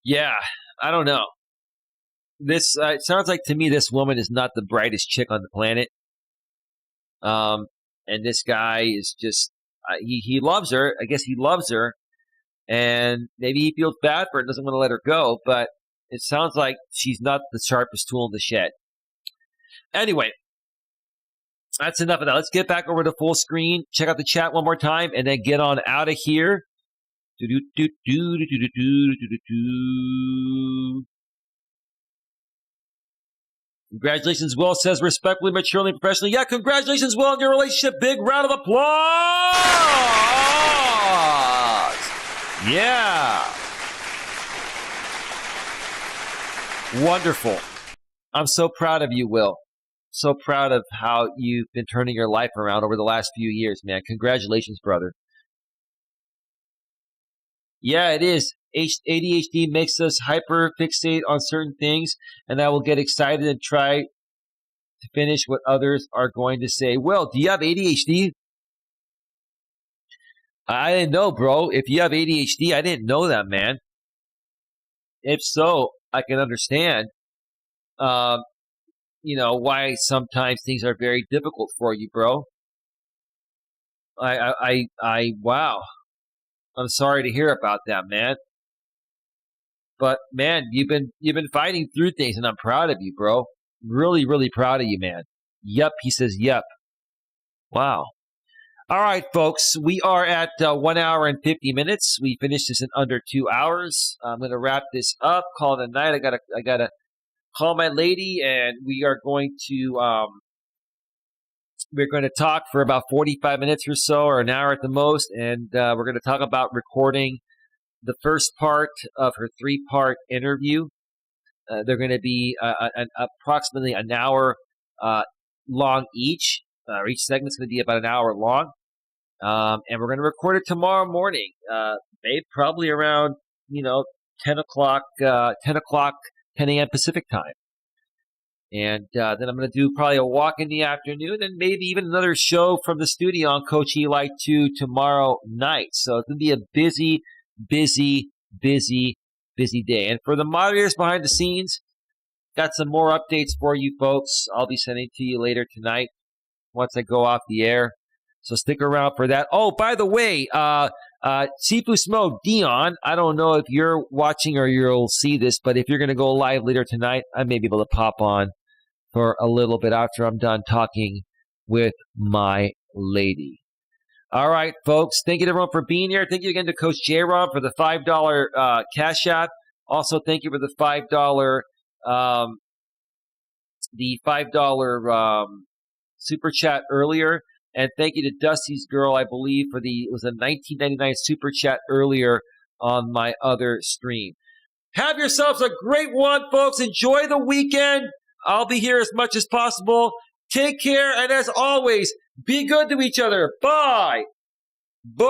Yeah, I don't know. This it sounds like to me this woman is not the brightest chick on the planet. And this guy is just he loves her. I guess he loves her, and maybe he feels bad for it, doesn't want to let her go. But it sounds like she's not the sharpest tool in the shed. Anyway, that's enough of that. Let's get back over to full screen. Check out the chat one more time, and then get on out of here. Congratulations, Will says respectfully, maturely, professionally. Yeah, congratulations, Will, on your relationship. Big round of applause. Yeah. Wonderful. I'm so proud of you, Will. So proud of how you've been turning your life around over the last few years, man. Congratulations, brother. Yeah, it is. ADHD makes us hyper-fixate on certain things, and I will get excited and try to finish what others are going to say. Well, do you have ADHD? I didn't know, bro. If you have ADHD, I didn't know that, man. If so, I can understand, why sometimes things are very difficult for you, bro. Wow. I'm sorry to hear about that, man. But man, you've been fighting through things, and I'm proud of you, bro. Really, really proud of you, man. Yep, he says yep. Wow. All right, folks, we are at 1 hour and 50 minutes. We finished this in under 2 hours. I'm going to wrap this up, call it a night. I gotta call my lady, and we are going to talk for about 45 minutes or so, or an hour at the most, and we're going to talk about recording the first part of her 3-part interview. They're going to be approximately an hour long each. Each segment's going to be about an hour long. And we're going to record it tomorrow morning, probably around 10 o'clock, 10 a.m. Pacific time. And then I'm going to do probably a walk in the afternoon, and maybe even another show from the studio on Coach Eli 2 tomorrow night. So it's going to be a busy, busy, busy, busy day. And for the moderators behind the scenes, got some more updates for you folks. I'll be sending to you later tonight once I go off the air. So stick around for that. Oh, by the way, Sifu Smoke, Dion, I don't know if you're watching or you'll see this, but if you're going to go live later tonight, I may be able to pop on for a little bit after I'm done talking with my lady. All right, folks. Thank you to everyone for being here. Thank you again to Coach J-Rob for the $5 Cash App. Also, thank you for the $5 Super Chat earlier. And thank you to Dusty's Girl, I believe, for it was a $19.99 Super Chat earlier on my other stream. Have yourselves a great one, folks. Enjoy the weekend. I'll be here as much as possible. Take care, and as always, be good to each other. Bye. Bye.